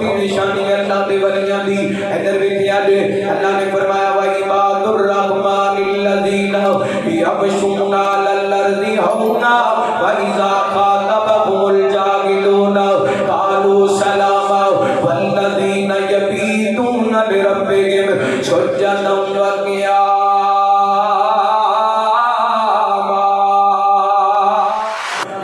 بہت ہی نشانی ہے اللہ دے ولیاں دی. ادھر ویکھیا جے اللہ نے فرمایا وَعِبَادُ الرَّحْمَنِ الَّذِينَ يَمْشُونَ عَلَى الْأَرْضِ هَوْنًا وَإِذَا خَاطَبَهُمُ الْجَاهِلُونَ قَالُوا سَلَامًا وَالَّذِينَ يَبِيتُونَ لِرَبِّهِمْ سُجَّدًا وَقِيَامًا.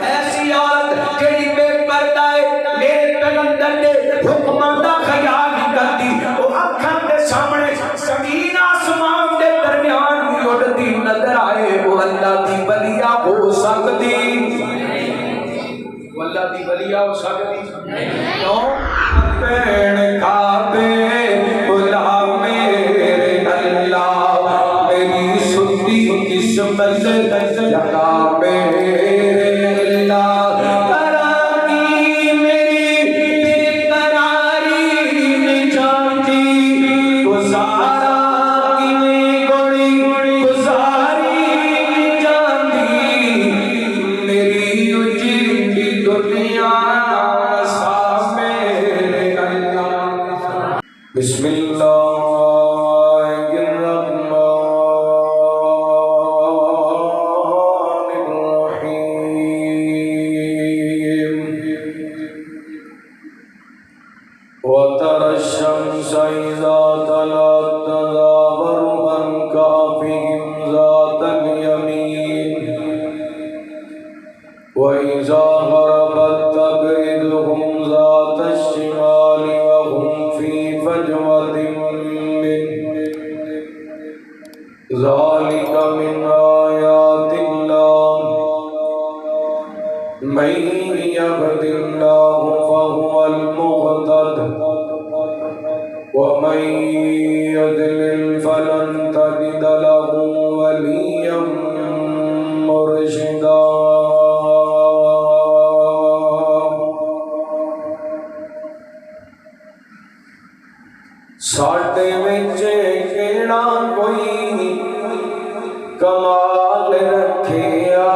ایسی عورت جڑی بے پردہ ہے میرے پیغمبر نے حکماں دا خیال نہیں کرتی. وہ اکھاں دے سامنے زمین آسمان دے درمیان بھی اڑتی نظر آئے وہ اللہ دی ولیہ ہو سکتی. وہ اللہ دی ولیہ ہو سکتی کیوں؟ پین کعبے بلا میرے اللہ میری سنتی قسمت جگہ میرے اللہ تراکی میری بے قراری میں جانتی گزارا کی میں گوڑی گزاری میں جانتی میری اجڑی دنیا سا میرے اللہ. بسم اللہ وترى الشمس إذا طلعت تزاور عن كهفهم ذات اليمين وإذا غربت تقرضهم ذات الشمال وهم في فجوة منه ذلك من آيات الله من يهد الله فهو المهتد ومن يضلل فلن تجد له وليا مرشدا. ساڈے وچ کیڑا کوئی کمال رکھیا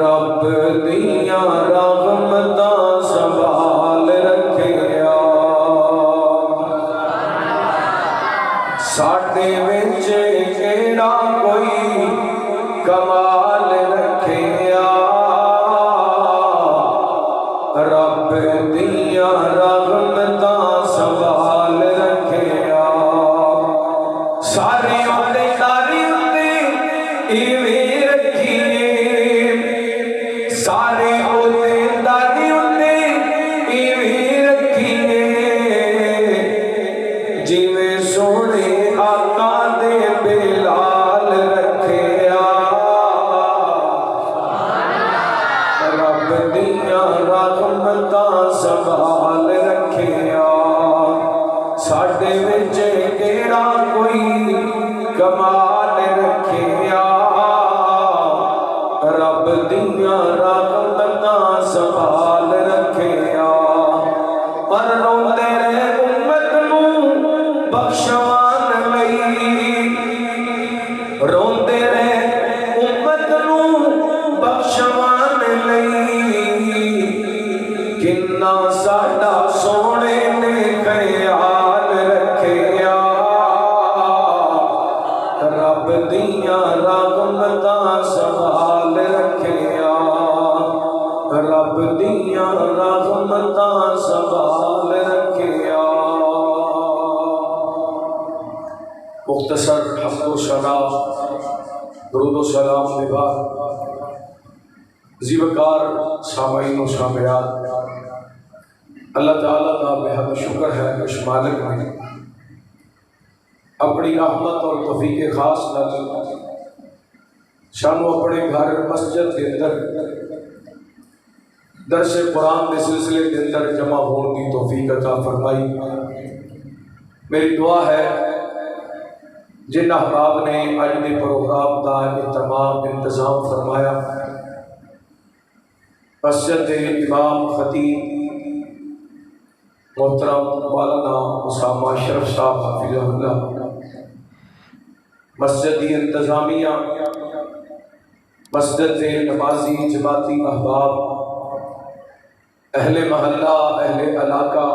رب دیاں رحمتاں سنبھال رکھیا. ساڈے وچ کیڑا کوئی کمال رکھیا رب دیاں رحمتاں سنبھال رکھیا. سارے اندے داری اندے ایویں رکھیے سارے اندے داری اندے ایویں رکھیے جویں سونے آقا دے بلال رکھیا رب دیاں رحمتاں سنبھال رکھیا. ساڈے وچ کیڑا کوئی کمال رکھیا رب دیاں رحمتاں سنبھال رکھیا. پر روندے رہے امت نوں بخشوان لئی روندے رہے امت نوں بخشوان لئی کنا ساڈا سونے نے خیال رکھیا رب دیاں رحمتاں سنبھال رکھیا رب دیاں رحمتاں سنبھال رکھیا. مختصر حمد و ثنا درود و سلام نبھا زیوکار سامعین و سامعات اللہ تعالیٰ کا بہت شکر ہے کہ اس مالک نے اپنی رحمت اور توفیق خاص نال شانو اپنے گھر مسجد کے اندر درس قرآن کے سلسلے کے اندر جمع ہونے کی توفیق عطا فرمائی. میری دعا ہے جن احباب نے آج کے پروگرام کا اہتمام انتظام فرمایا مسجد امام خطیب محترم مولانا اسامہ اشرف صاحب حفظہ اللہ مسجد انتظامیہ مسجد نمازی جماعتی احباب اہل محلہ، اہل علاقہ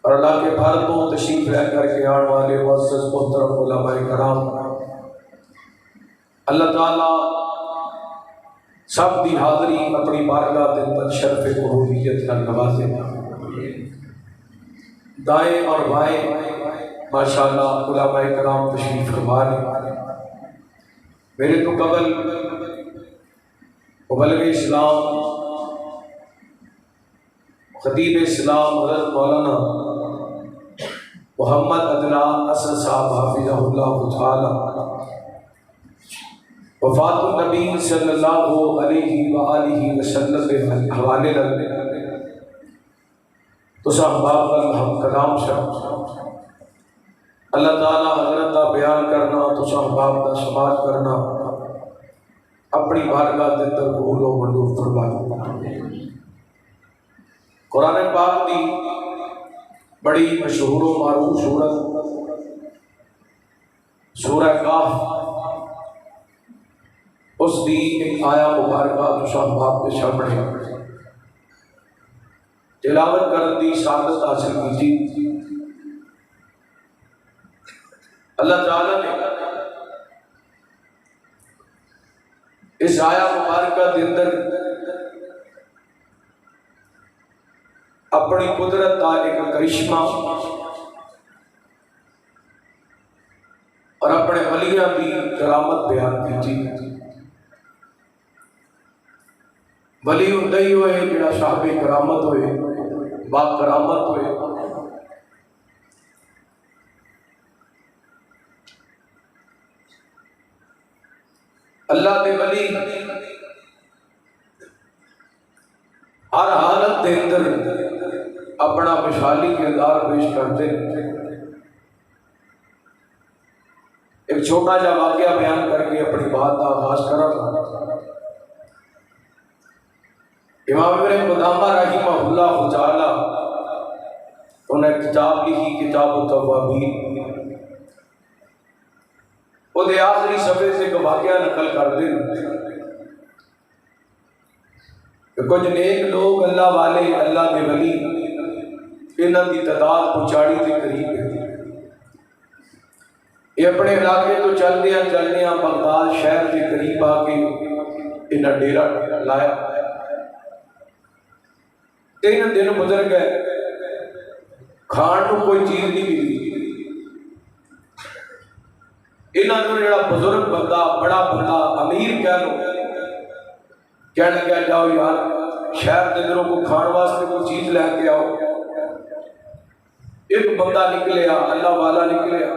اور اللہ کے بھر تو تشریف لے کر کے آنے والے معزز محترم علماء کرام، اللہ تعالیٰ سب دی حاضری اپنی بارگاہ دے اندر شرف قبولیت کا نوازے۔ دائیں اور بائیں ماشاءاللہ علماء کرام تشریف فرما لیں۔ میرے تو قبل مبلغ اسلام خطیب اسلام حضرت مولانا محمد عدنان اسد صاحب حافظہ اللہ تعالی وفات النبی صلی اللہ علیہ وآلہ وسلم کے حوالے رکھنے تو صحباب ہم کلام شاہ اللہ تعالیٰ حضرت کا بیان کرنا تو صحباب کا سماج کرنا اپنی بارگاہ دے اندر قبول و منظور فرمائے۔ قرآن پاک دی بڑی مشہور و معروف سورت سورہ کہف، اس دی ایک آیا مبارکہ تو صحباب کے سامنے تلاوت کرن دی سعادت حاصل کی۔ اللہ تعالیٰ نے اس آیا مبارکہ کے اندر اپنی قدرت کا ایک کرشمہ اور اپنے ولیاں کی کرامت بیان کی۔ ولی اندائی ہوئے جڑا صاحب کرامت ہوئے، با کرامت ہوئے۔ اللہ دے ولی ہر حالت دے اندر اپنا مثالی کردار پیش کرتے ہیں۔ ایک چھوٹا جا واقعہ بیان کر کے اپنی بات کا آغاز کرا۔ امام ابن قدامہ رحمہ اللہ تعالی انہیں کتاب لکھی، کتاب التوابین۔ وہ دے آخری صفحے سے ایک واقعہ نقل کر دیں کہ کچھ نیک لوگ اللہ والے، اللہ کے ولی، انہاں دی تعداد پچاڑی کے قریب ہے۔ یہ اپنے علاقے تو چلدیاں بغداد شہر کے قریب آ کے انہاں ڈیرا لایا۔ 3 دن گزر گئے، کھان کو کوئی چیز نہیں ملی۔ انہاں کو جڑا بزرگ بندہ، بڑا بندہ، امیر کہہ لو، کہنے لگا جاؤ یار شہر کے اندروں کو کھان واسطے کوئی چیز لے کے آؤ۔ ایک بندہ نکلیا، اللہ والا نکلیا،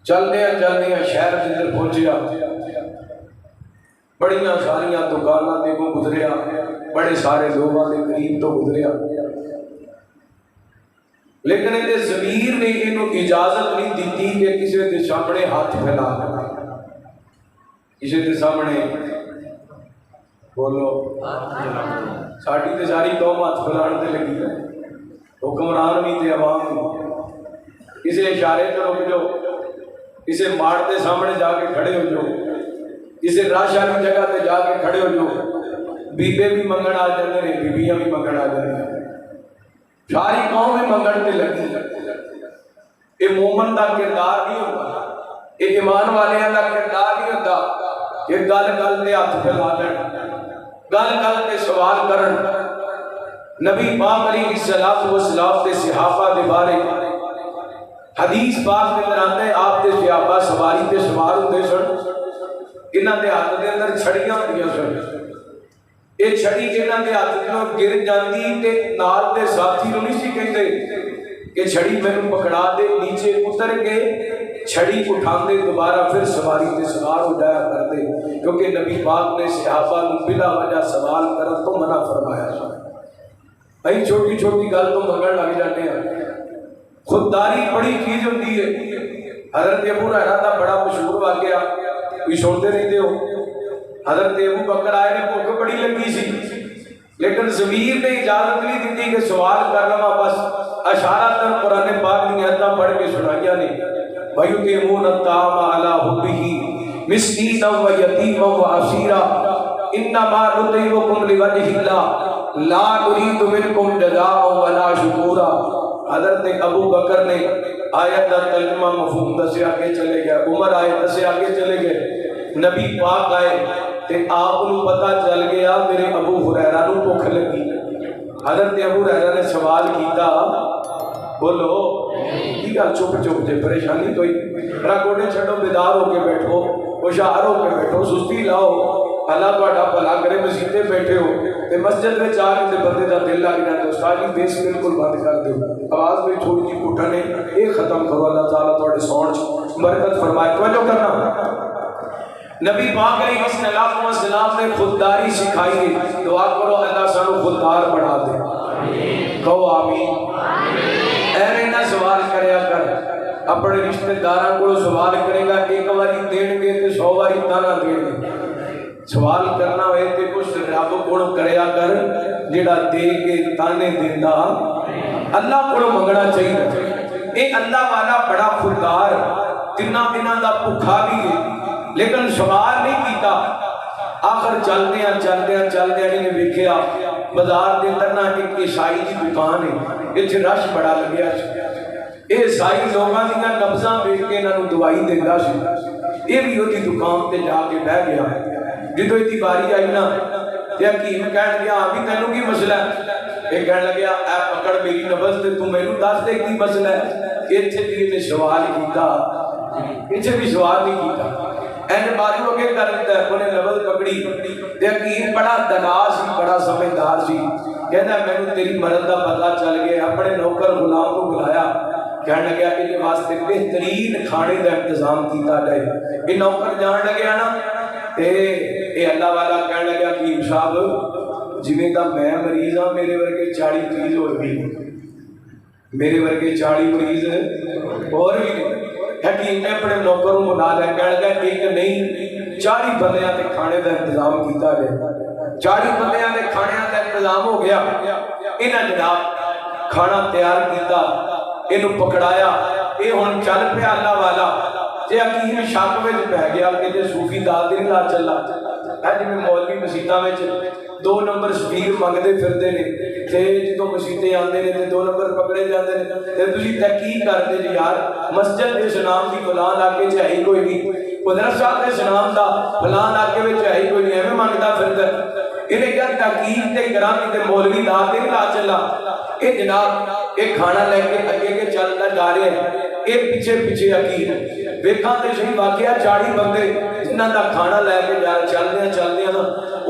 چلدیاں شہر کے اندر پہنچیا، بڑیاں ساریاں دکاناں دے کو گزریا، بڑے سارے لوگوں کے قریب تو گزریا، لیکن یہ ضمیر نے انہوں اجازت نہیں دیتی کہ کسی کے سامنے ہاتھ پھیلا کسی کے سامنے بولو ساڑی تے ساری قوم ہاتھ پھیلانے تے لگی ہے، حکمران بھی تے عوام بھی۔ کسی اشارے تے رک جاؤ، کسی ماڑ کے سامنے جا کے کھڑے ہو جاؤ، کسی راہ والی جگہ تے جا کے کھڑے ہو جاؤ، بیبے بھی منگن آ جاتے ہیں، بیبیاں بھی منگن آ جاتے ہیں، ساری قوم بھی منگن تے لگی۔ یہ مومن دا کردار نہیں ہوتا، یہ ایمان والے دا کردار نہیں ہوتا کہ گل گل تے ہاتھ پھیلا لین، گل گل تے سوال کرن۔ نبی پاک علیہ الصلوۃ والسلام تے صحابہ دے بارے حدیث پاک میں آتا ہے آپ دے صحابہ سواری تے سوار ہوندے سن، انہاں دے ہاتھ دے اندر چھڑیاں ہوندیاں سن۔ یہ چھڑی جنہاں دے ہاتھ وچوں گر جاندی تے نال دے ساتھی نوں نہیں سی کہندے کہ چھڑی مینوں پکڑا دے، نیچے اتر کے چھڑی اٹھاندے دوبارہ پھر سواری تے سوار ہو جایا کرتے، کیونکہ نبی پاک نے صحابہ نوں بلا وجہ سوال کرن تو منع فرمایا ہے۔ بھائی چھوٹی چھوٹی گل تو منگن لگ جاتے ہیں۔ خودداری بڑی چیز ہوتی ہے۔ حضرت ابو ہریرہ دا بڑا مشہور واقعہ کوئی سنتے رہتے ہو، حضرت ابو بکر آئے نے بھوک بڑی لگی سی، لیکن ضمیر نے اجازت نہیں دیتی کہ سوال کر لوا، بس اشارتاً قرآن پاک کی آیتاں پڑھ کے سنائیاں نے، وَيُطْعِمُونَ الطَّعَامَ عَلَىٰ حُبِّهِ مِسْكِینًا وَیَتِیمًا وَأَسِیرًا۔ انما نطعمکم لوجہ اللہ لا نرید منکم جزاء ولا شکورا۔ حضرت ابو بکر نے آیت کا ترجمہ مفہوم دسے آگے چلے گئے، عمر آیت دسے آگے چلے گئے، نبی پاک آئے تے آپ کو پتہ چل گیا میرے ابو ہریرہ نو بھوک لگی۔ حضرت ابو ہریرہ نے سوال کیتا، بولو کی گل چپ چپ جے پریشانی کوئی؟ میرا گوڑے چھڑو، بیدار ہو کے بیٹھو، ہوشیار ہو کے بیٹھو، سستی لاؤ، اللہ تہاڈا بھلا کرے، مسیتے بیٹھے ہو تے مسجد میں آ کے بندے دا دل لگ جاتا، استاد جی بیس بالکل بند کر دو، آواز بھی تھوڑی جی گھٹنے یہ ختم کرو، اللہ تعالیٰ تہاڈے سون چ برکت فرمائے۔ توجہ کرنا، نبی پاک علیہ السلام نے خودداری سکھائی ہے، دعا کرو اللہ سانو خوددار بنا دے، کہو آمین۔ ایویں نہ سوال کریا کر، اپنے رشتہ داراں کو سوال کرے گا ایک باری دین گے تے 100 باری تانا دین گے، سوال کرنا ہوئے تے کچھ رب کو کریا کر جڑا دے کے تانے دیندا اللہ کو منگنا چاہیے۔ اے اللہ والا بڑا خوددار، تیناں دناں دا بھوکا بھی ہے لیکن سوال نہیں کیتا۔ آخر چلدیاں انہیں ویکھیا بازار دے اندر نہ ایک عیسائی دی دکان ہے، اتنے رش بڑا لگیا سی، یہ عیسائی لوگاں دیاں نبضاں ویکھ کے انہاں نوں دوائی دیندا سی، یہ بھی وہی دکان تے جا کے بیٹھ گیا۔ جدوں دی باری آئی نا تے حکیم کہن لگا ہاں بھی تینوں کی مسئلہ ہے؟ یہ کہن لگا اے پکڑ میری نبض تے تو مینوں دس دے کی مسئلہ ہے؟ ایتھے بھی نے سوال کیتا، ایتھے بھی سوال نہیں کیتا، این بازو اگے کر دیتا ہے، انہیں نبض پکڑی تے حکیم بڑا دنا سی، بڑا سمجھدار سی، کہنا مینوں تیری مرض دا پتہ چل گیا، اپنے نوکر غلام کو بلایا، کہنے لگا کہ یہ واسطے بہترین کھانے کا انتظام کیتا جائے۔ یہ نوکر جان لگیا نا تے اے اللہ والا کہنے لگا کہ صاحب جویں دا میں مریض ہاں میرے ورگے 40 مریض اور بھی، میرے ورگے 40 مریض اور بھی۔ حکیم نے اپنے نوکر کو بلا لیا، کہنے لگا ایک نہیں 40 بندیاں تے کھانے کا انتظام کیتا جائے۔ 40 بندیاں تے کھانے کا انتظام ہو گیا، انہاں جناب کھانا تیار کیتا، اینو پکڑایا، اے ہن چل پیا اللہ والا تے حکیم شک وچ پہ گیا کہ تے صوفی دال دے لا چلا ہے جی مولوی مسیتاں وچ 2 نمبر سپیل منگدے پھردے نے تے جدوں مسیتے آندے نے تے 2 نمبر پکڑے جاندے نے تے تسی تحقیق کردے جی یار مسجد دے سنام دی فلاں علاقے چ ہے کوئی نہیں، قدرت صاحب دے سنام دا فلاں علاقے وچ ہے کوئی نہیں، ایویں منگدا پھردا انہیں کیا تحقیق تے کراں تے مولوی دال دے لا چلا۔ اے جناب ایک کھانا لے کے اگے کے چلتا جا رہے ہیں، اے پیچھے پیچھے حکیم ویکھاں تے صحیح واقعہ 40 بندے جنہاں دا کھانا لے کے جا چلدیاں نا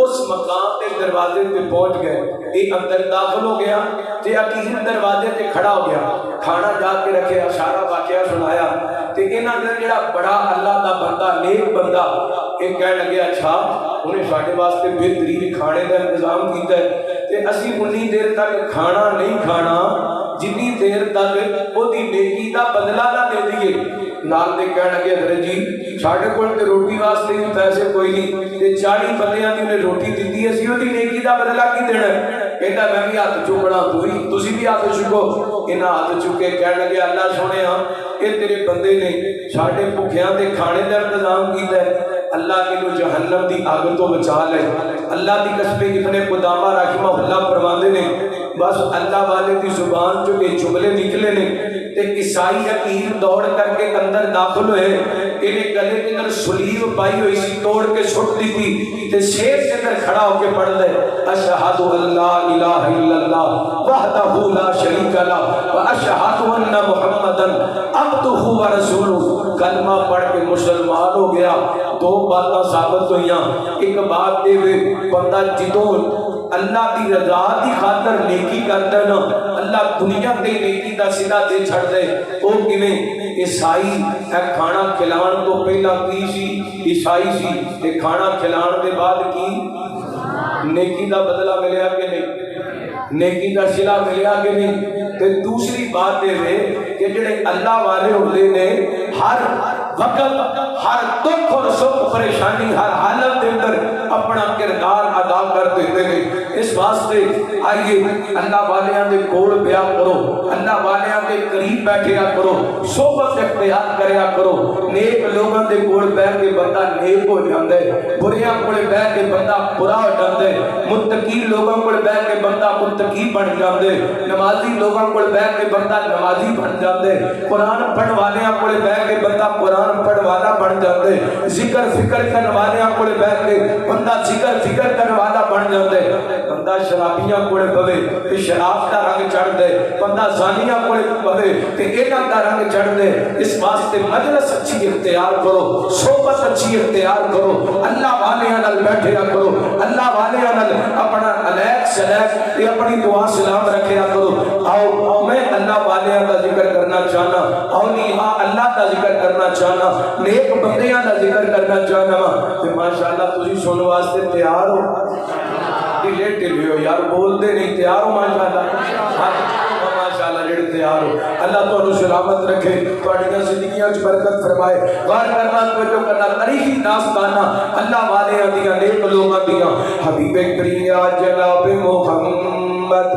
اس مقام تے دروازے تے پہنچ گئے، اے اندر داخل ہو گیا تے حکیم دروازے تے کھڑا ہو گیا، کھانا جا کے رکھیا، سارا واقعہ سنایا تے انہاں دا جڑا بڑا اللہ دا بندہ نیک بندہ اے کہن لگے اچھا انہیں ساڈے واسطے بہترین کھانے کا انتظام کیتا ہے تے اسی انی دیر تک کھانا نہیں کھانا جنی دیر تک وہ دی نیکی دا بدلہ نہ دے دیئے۔ نال دے کہنے لگے حضرت جی ساڈے کول تے روٹی واسطے بھی پیسے کوئی نہیں تے 40 بندیاں دی انہیں روٹی دتی اسی وہ دی نیکی دا بدلہ کی دینا ہے؟ کہتا میں بھی ہاتھ چکنا تسی بھی ہاتھ چکو۔ انہاں ہاتھ چکے کہنے لگے اللہ سونے ہاں اے تیرے بندے نے ساڈے بھکھیاں دے کھانے دا انتظام کیتا ہے، اللہ کی جو جہنم دی آگ تو بچا لے۔ اللہ دی قسم ابن قدامہ رحمہ اللہ فرماندے نے بس اللہ والے دی زبان جو یہ جملے نکلے نے تے عیسائی حکیم دوڑ کر کے اندر داخل ہوئے، انہیں گلے کے اندر سلیب پائی ہوئی سی توڑ کے سٹ دی تھی تے شیر کے اندر کھڑا ہو کے پڑھ دے اشہد ان لا الہ الا اللہ وحدہ لا شریک لہ واشہد ان محمدا عبدہ ورسولہ۔ کلمہ پڑھ کے مسلمان ہو گیا۔ 2 باتاں ثابت ہوئیاں، ایک بات دے بندہ جدوں اللہ دی رضا دی خاطر نیکی کرتا ہے نا اللہ دنیا تے نیکی دا صلہ دے چھڑ دے۔ او کیویں عیسائی کھانا کھلان تو پہلا کی سی عیسائی سی تے کھانا کھلان دے بعد کی نیکی دا بدلہ ملیا کہ نہیں، نیکی دا صلہ ملیا کہ نہیں۔ تے دوسری بات یہ ہے کہ جڑے اللہ والے ہوتے نے ہر وقت ہر دکھ اور سکھ پریشانی ہر حالت کے اندر اپنا کردار ادا کر دیتے ہیں. اس واسطے آئیے اللہ والیاں دے کول بیا کرو, اللہ والیاں دے قریب بیٹھیا کرو, صحبت اختیار کریا کرو. نیک لوگاں دے کول بیٹھ کے بندہ نیک ہو جاندا ہے, بریاں کول بیٹھ کے بندہ برا ہو جاندا ہے, متقی لوگاں کول بیٹھ کے بندہ متقی بن جاندا ہے, نمازی لوگاں کول بیٹھ کے بندہ نمازی بن جاندا ہے, قرآن پڑھن والیاں کول بیٹھ کے بندہ قرآن پڑھن والا بن جاندا ہے, ذکر فکر کرن والیاں کول بیٹھ کے بندہ ذکر فکر کرن والا بن جاندا ہے. بندہ شرابیاں کول پوے تے شراب دا رنگ چڑھ دے, بندہ زانیاں کول پوے تے انہاں دا رنگ چڑھ دے. اس واسطے مجلس اچھی اختیار کرو, صحبت اچھی اختیار کرو, اللہ والیاں نال بیٹھیا کرو, اللہ والیاں نال اپنا علیق سلیق تے اپنی دعا سلام رکھیا کرو. آؤ میں اللہ والیاں دا ذکر کرنا چاہنا, اولیاء اللہ دا ذکر کرنا چاہنا, نیک بندیاں دا ذکر کرنا چاہنا وا. تے ماشاءاللہ تسی سن واسطے تیار ہو, لیٹ ٹھلے ہو یار, بول دے نہیں, تیار ہو ماشاءاللہ, ماشاءاللہ جڑے تیار ہو. اللہ تو سلامت رکھے, تہاڈیاں زندگیاں وچ برکت فرمائے. غور کرنا, توجہ کرنا, تاریخی داستاناں اللہ والیاں دیاں, نیک لوگاں دیاں. حبیب کریم جناب محمد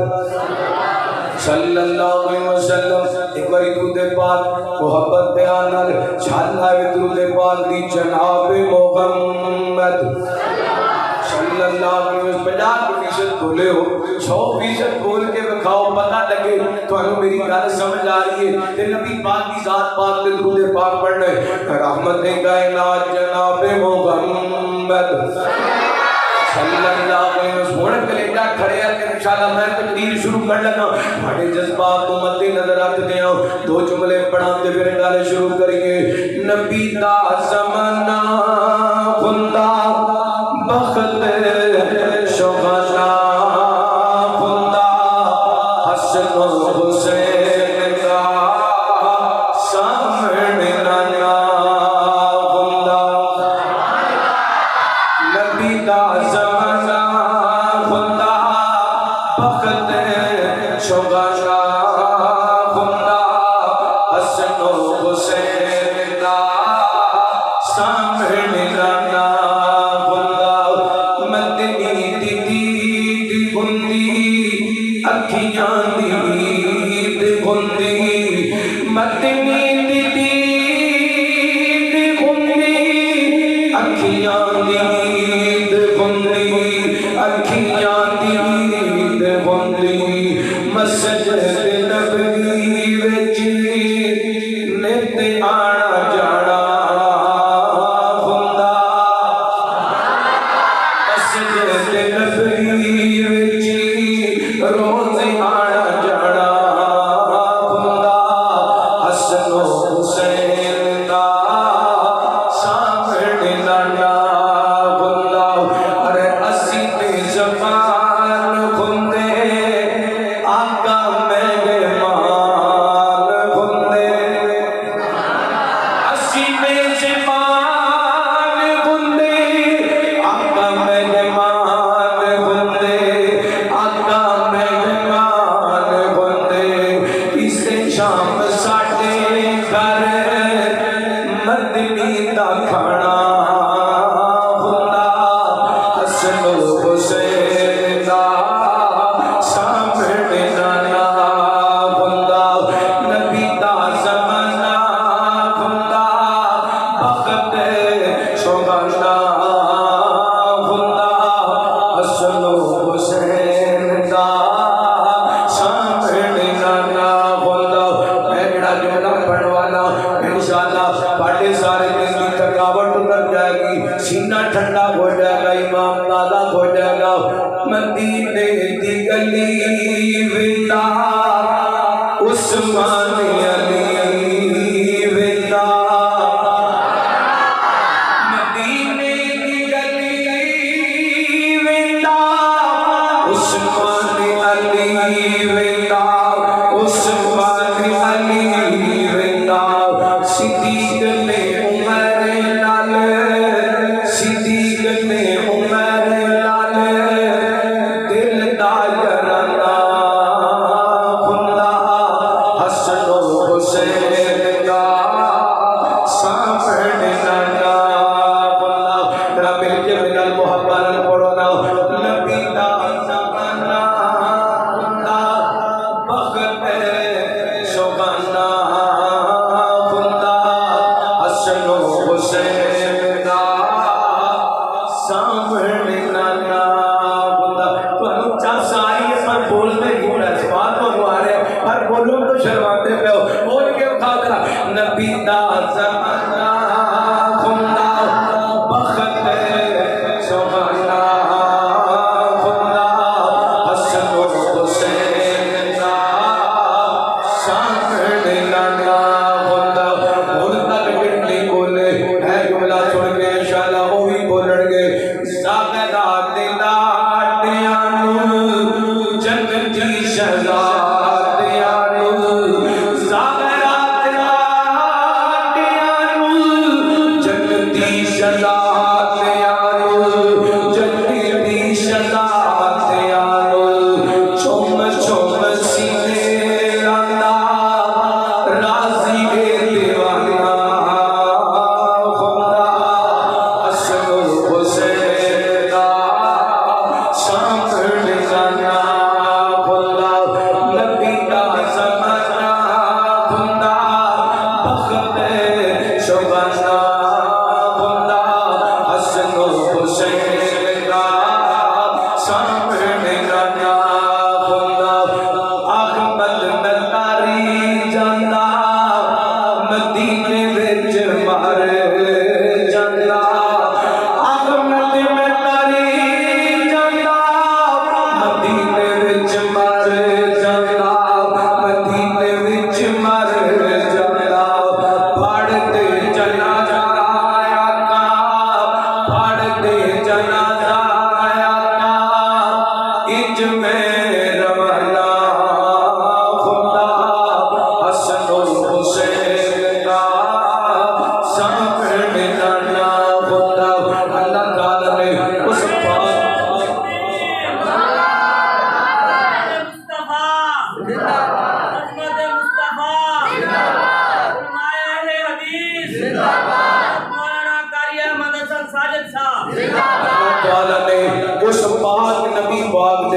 صلی اللہ علیہ وسلم ایک باری درود پاک محبت بیان نال چھال آئے درود پاک دی. جناب محمد صلی اللہ علیہ وسلم 50% بولے ہو, 100% بول کے بکھاؤ, پتہ لگے تو ہمیں میری گل سمجھ آ رہی ہے. تے نبی پاک کی ذات پاک دے درود پاک پڑھنا ہے. رحمت کائنات جناب محمد صلی اللہ علیہ وسلم. ہن کلیجا کھڑے ہیں کہ انشاءاللہ میں تقریر شروع کر لگا, بڑے جذبات کو مد نظر رکھ دیا, دو جملے پڑھا تے پھر گل شروع کریے. نبی دا زمانہ خدا بخت شوخنا خدا حسن و حسین کا سامنے نانا خدا. نبی دا زمانہ خدا بخت شوخنا خدا حسن و حسین کا سامنے نانا.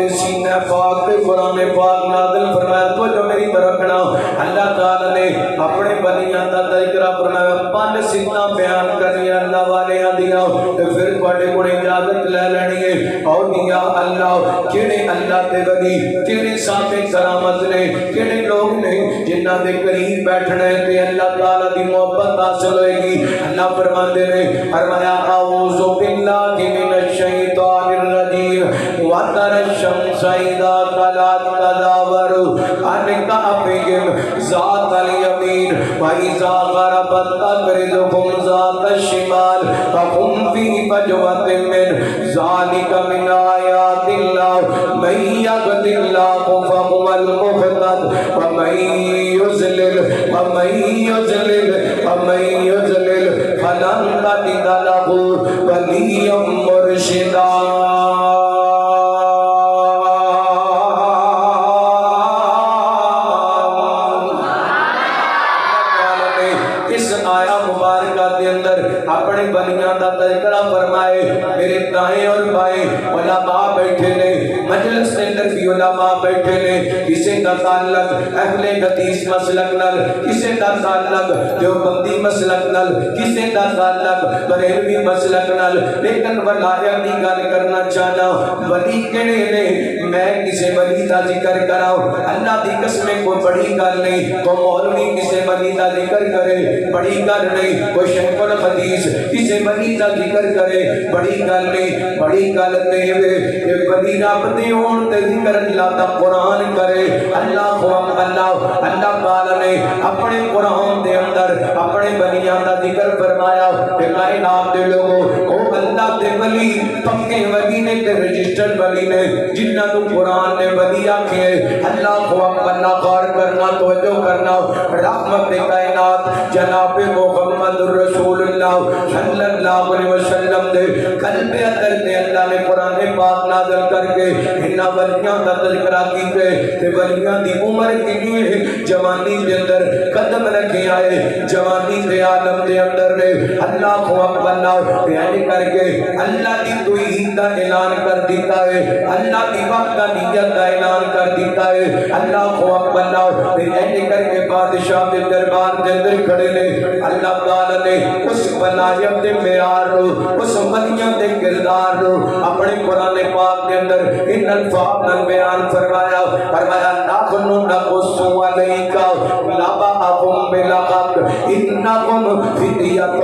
دے سینہ پاک تے قرآن پاک نازل فرمایا تو جو میری طرف رکھنا اللہ تعالی نے اپنے بنیاں دا تذکرہ فرمایا پانچ سیدھاں بیان کرنی اللہ والے دیا تے پھر تواڈے کول اجازت لے لینی ہے اور یا اللہ کیڑے اللہ دے ولی کیڑے صاحب کرامت نے کیڑے لوگ نے جنہاں دے قریب بیٹھنا ہے تے اللہ تعالی دی محبت حاصل ہوئے گی اللہ فرماتے نے فرمایا اعوذ باللہ من الشیطان الرجیم وتر الشمس اذا طلعت تدور عن كهفهم ذات اليمين واذا غربت تقرضهم ذات الشمال فهم في فجوة من ذلك من آيات الله من يهد الله فهو المهتد ومن يضلل فلن تجد له وليا مرشدا اپنے بنیاں دا تذکرہ فرمائے میرے دائیں اور بائیں علماء بیٹھے نے مجلس کے اندر بھی علماء بیٹھے نے کسی کا تعلق اہل حدیث مسلک نال کسی کا تعلق دیوبندی مسلک نال کسی کا تعلق بریلوی مسلک نال لیکن ولایت دی گل کرنا چاہنا ولی کہنے نے میں کسی ولی دا ذکر کراؤں اللہ دی قسم کوئی بڑی گل نہیں کوئی مولوی کسی ولی دا ذکر کرے بڑی گل نہیں کوئی شیخ الحدیث کسی ولی دا ذکر کرے بڑی گل نہیں بڑی گل نہیں کہ ولی رب دے ہون تے ذکر اللہ دا قرآن کرے اللہ اللہ تعالی نے اپنے قرآن دے اندر اپنے بنیاں دا ذکر فرمایا کہ کائنات دے لوگوں او اللہ دے ولی پکے ولی نے تے رجسٹرڈ ولی نے جنہاں نوں قرآن نے ولی آکھے اللہ غور کرنا توجہ کرنا رحمت کائنات جناب محمد رسول اللہ صلی اللہ علیہ وسلم دے قلب اندر تے اللہ نے قرآن پاک نازل کر کے انہاں ولیاں دا تذکرہ کیتے تے ولیاں دی عمر کتنی ہے جوانی دے اندر قدم رکھے آئے جوانی دے عالم دے اندر نے اللہ کو اللہ بیان کر کے اللہ دی توحید دا اعلان کر دیتا ہے اللہ دی وحدانیت دا اعلان کر دیتا ہے اللہ کو اللہ بیان کر کے بادشاہ دے دربار دے اندر کھڑے نے اللہ تعالی نے اس ولایت دے معیار اس ولیاں دے کردار اپنے قرآن پاک کے اندر ان الفاظ میں بیان فرمایا نحن نقص علیک نبأهم بالحق انهم فتية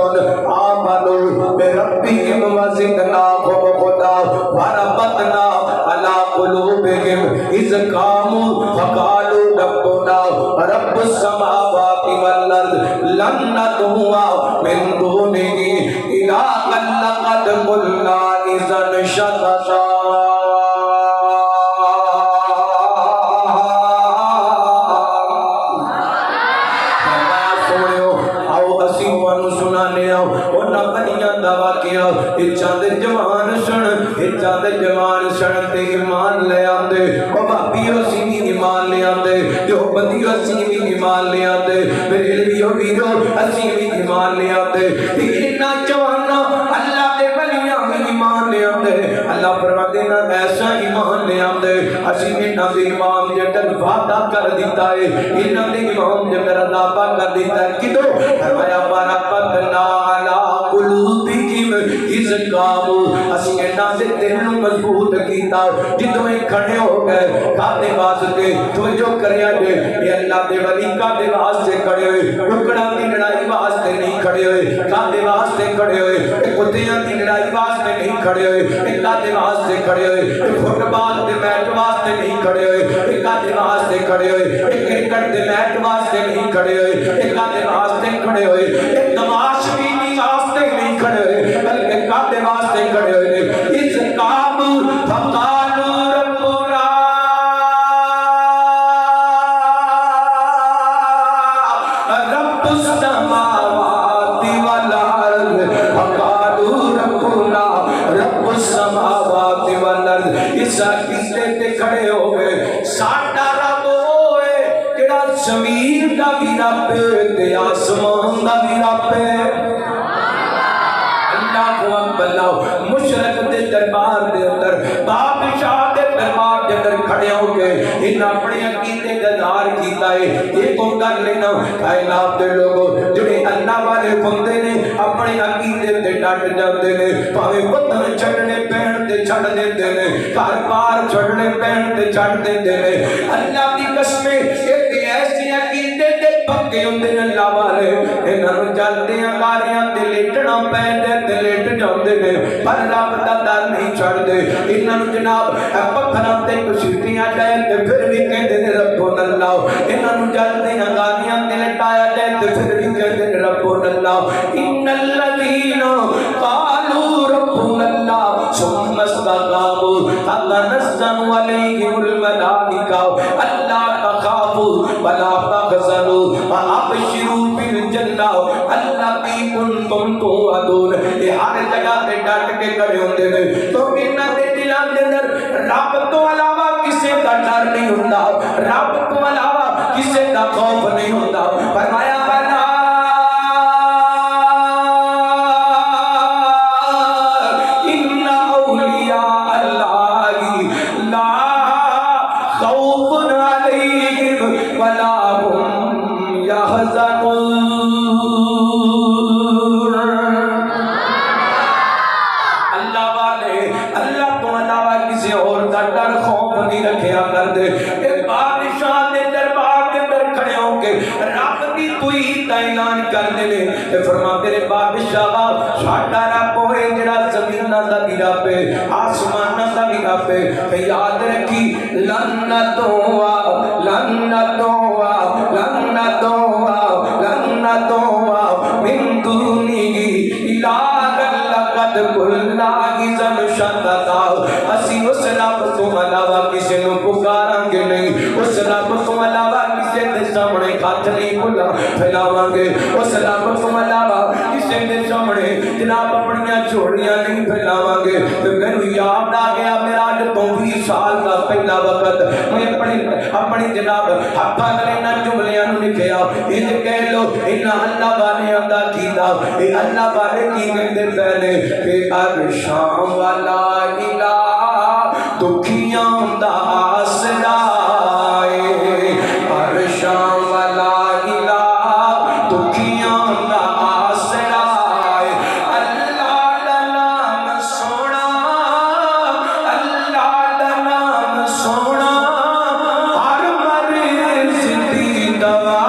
آمنوا بربهم وزدناهم هدى وربطنا على قلوبهم إذ قاموا فقالوا ربنا رب السماوات والأرض لن ندعو من دونه إلها لقد قلنا إذا شططا جوان سن تے ایمان لے آندے او بھابی اسی بھی ایمان لے آندے جو بندی اسی بھی ایمان لے آندے میرے لیے ویرو اسی بھی ایمان لے آندے اتنا جوانا اللہ دے ولیاں بھی ایمان لے آندے اللہ فرماتے نا ایسا ایمان لے آندے اسی انہاں دے ایمان دے اندر وعدہ کر دیتا ہے انہاں دے ایمان دے اندر دعویٰ کر دیتا ہے کدو فرمایا برکتنا علی قلوبہم اذ قاموا اسی انہاں دے دل مضبوط کیتا جدوں کھڑے ہو گئے کاتے واسطے توجہ کریا جے اے اللہ دے ولی کاتے واسطے کھڑے ہوئے ٹکڑا دی لڑائی واسطے نہیں کھڑے ہوئے کاتے واسطے کھڑے ہوئے کتیاں دی لڑائی واسطے نہیں کھڑے ہوئے کاتے واسطے کھڑے ہوئے فٹ بال دے میچ واسطے نہیں کھڑے ہوئے کاتے واسطے کھڑے ہوئے کرکٹ دے میچ واسطے نہیں کھڑے ہوئے کاتے واسطے کھڑے ہوئے تماش بھی نہیں واسطے نہیں کھڑے ہوئے بلکہ کاتے واسطے کھڑے ہوئے اس کام فقالوا ربنا رب السماوات والارض فقالوا ربنا رب السماوات والارض اس عقیدے تے کھڑے ہو گئے ساڈا رب ہوئے جڑا زمین دا بھی رب تے آسمان دا بھی رب ہے اللہ کو بلاؤ مشرق دے دربار دے اندر بادشاہ دے دربار دے کھڑے ہو کے ان اپنے عقیدے کا اظہار کیتا ہے یہ تو کر لینا کائنات دے لوگوں جڑے اللہ والے بندے نے اپنے عقیدے تے ڈٹ جاندے نے بھاویں وطن چھڈنے پین تے چھڈ دیندے نے گھر بار چھڈنے پین تے چھڈ دیندے نے اللہ دی قسم ایک ایسی عقیدے تے پکے ہوندے نے اللہ والے انہاں نوں جلدی گاریاں تے لیٹنا پیندے تے لیٹ جاندے نے پر رب دا در نہیں چھڈ دے انہاں نوں جناب پتھراں تے کشتیاں ڈے تے پھر بھی کہندے نے ربنا اللہ انہاں نوں جلدی گاریاں تے لٹایا جائے تے پھر بھی کہندے نے ربنا اللہ ان الذین قالوا ربنا اللہ ثم استقاموا تتنزل علیہم الملائکہ الا تخافوا ولا تحزنوا وابشروا بالجنہ التی کنتم توعدون یہ ہر جگہ تے ڈٹ کے کھڑے ہوندے نے تو انہاں دے دلاں دے اندر رب تو علاوہ کسے دا ڈر نہیں ہوندا رب تو علاوہ کسے دا خوف نہیں ہوندا فرمایا بنا ان اولیاء اللہ لا خوف علیہم ولا هم يحزنون رکھیا کر دے ایک بادشاہ دے دربار کے اندر کھڑے ہو کے رب دی توحید کا اعلان کر دے تے فرما تیرے بادشاہ ساڈا رب ہوئے جڑا زمیناں دا بھی رب ہے آسماناں دا بھی رب ہے تے یاد رکھی لعنتوں من دونہ الہ لقد قلنا اذا شتتا اسی اس رب تو علاوہ کسی نو پکاریں گے نہیں اس رب تو علاوہ کسی دے سامنے ہاتھ نہیں پھیلاواں گے اس رب تو علاوہ کسی دے سامنے جناب اپنیاں چوڑیاں نہیں پھیلاواں گے تو مینوں یاد آ گیا میرا اج تو 20 سال کا پہلا وقت میں اپنی جناب ہاتھاں نال انہاں جملیاں نوں لکھیا انج کہہ لو انہاں اللہ والے دا کیتا اے اللہ والے کی کہندے پہلے کہ عرشاں والا الہ دکھیاں دا آسرا اے عرشاں والا الہ دکھیاں دا آسرا اے اللہ دا نام سونا اللہ دا نام سونا ہر مرض دی دوا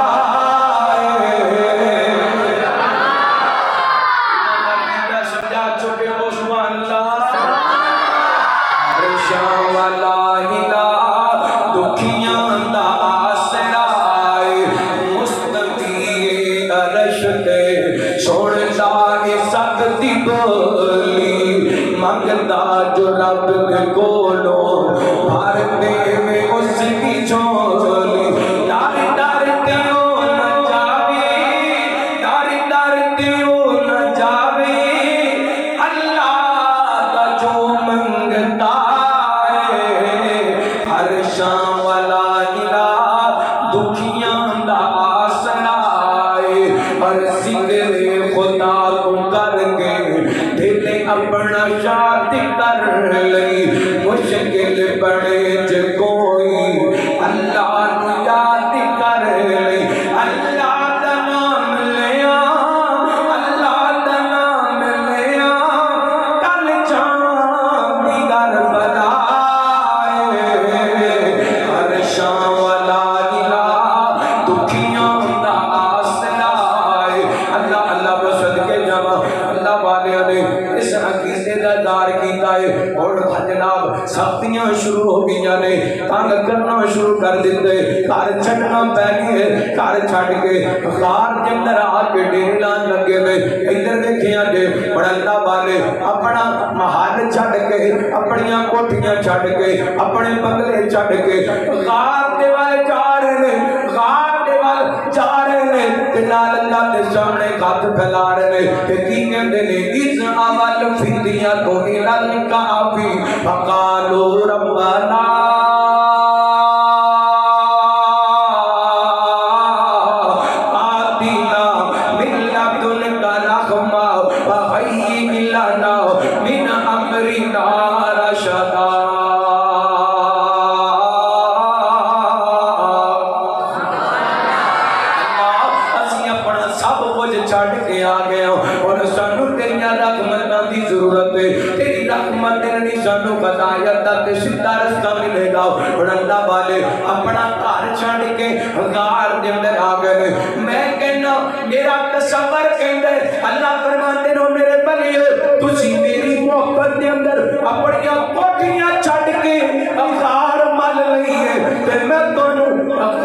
جو رب کے کولو بھر دے میں اس کی جھولی ڈر ڈرتے ہو نہ جاوے ڈر ڈرتے ہو نہ جاوے اللہ کا جو منگتا ہے ہر شام والا الہ دکھیاں دا آسرا ہے ہر ذکر خدا کو کر کے دل اپنا شاد کر لئی مشکل بڑے جو کوئی اللہ نو یاد کر لئی اللہ دا نام لیا اللہ دا نام لیا کل جان دی گر بلائے ہر شام والا الہ دکھیاں دا آسرا ہے اللہ اللہ بسد کے جمع اللہ والے نے اس عقیدے دا دار کیتا ہے اور جناب سختیاں شروع ہو گئی نے تنگ کرنا شروع کر دیتے گھر چھڈنا پے گئے گھر چھڈ کے غار کے اندر آ کے ڈیرے لان لگے نے ادھر دیکھیا جے بڑا والے اپنا محل چھڈ کے اپنیاں کوٹھیاں چھڈ کے اپنے بنگلے چھڈ کے غار دے والے جا رہے نے غار دے والے جا رہے نے تے نال اللہ دے سامنے ہاتھ پھیلا رہے نے تے کی کہندے نے اس اول فدیہ تو الال کافی فقالوا ربنا آتنا من لدنک رحمہ وہیئ لنا من امرنا رشدا تے سیدھا رستہ ملے گا۔ ہن اللہ والے اپنا گھر چھڈ کے غار دے اندر آ گئے۔ میں کہنا میرا تصور کہندا ہے اللہ فرماتے نے میرے بلیو تسی میری محبت دے اندر اپنی کوٹھیاں چھڈ کے غار مل لئی ہے تے میں تانوں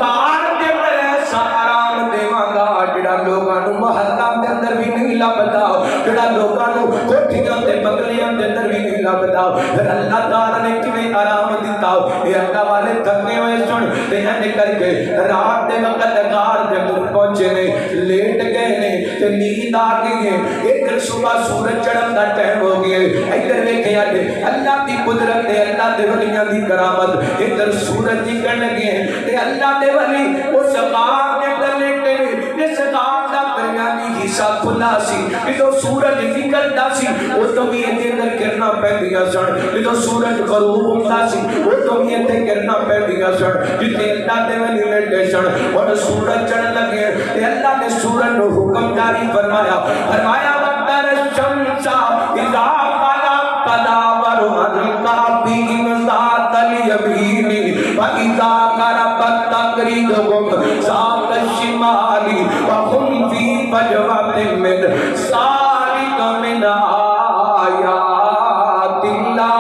غار دے اندر ایسا آرام دیواں گا جڑا لوکاں نوں محلاں دے اندر بھی نہیں لبدا، جڑا لوکاں نوں کوٹھیاں تے بنگلیاں دے اندر بھی نہیں لبدا۔ پھر اللہ تعالی نے کیویں آرام دتا اے اللہ والے تھکے ہوئے سن تے اینے کر کے رات دے وقت غار دے اندر پہنچے نے، لیٹ گئے نے تے نیند آ گئی ہے۔ ادھر صبح سورج چڑھن دا ٹائم ہو گیا ہے، ادھر ویکھیا اللہ دی قدرت تے اللہ دے ولیاں دی کرامت، ادھر سورج نکلن لگے ہیں تے اللہ دے ولی اس غار دے اندر لیٹے جس غار دا درمیانی حصہ کھلا سی، جدوں سورج نکلدا سی ادوں بھی ادھر اندر کرنا پیندیاں سن، جدوں سورج غروب ہوندا سی ادوں بھی ادھر کرنا پیندیاں سن، جتے اللہ دے ولی لیٹے سن اور سورج چڑھن لگے تے اللہ نے سورج نو حکم جاری فرمایا، فرمایا وقتر الشمس اذا وَإِذَا غَرَبَتْ تَقْرِضُهُمْ ذَاتَ الشِّمَالِ وَهُمْ فِي فَجْوَةٍ مِّنْ ذَلِكَ مِنْ آيَاتِ اللَّهِ۔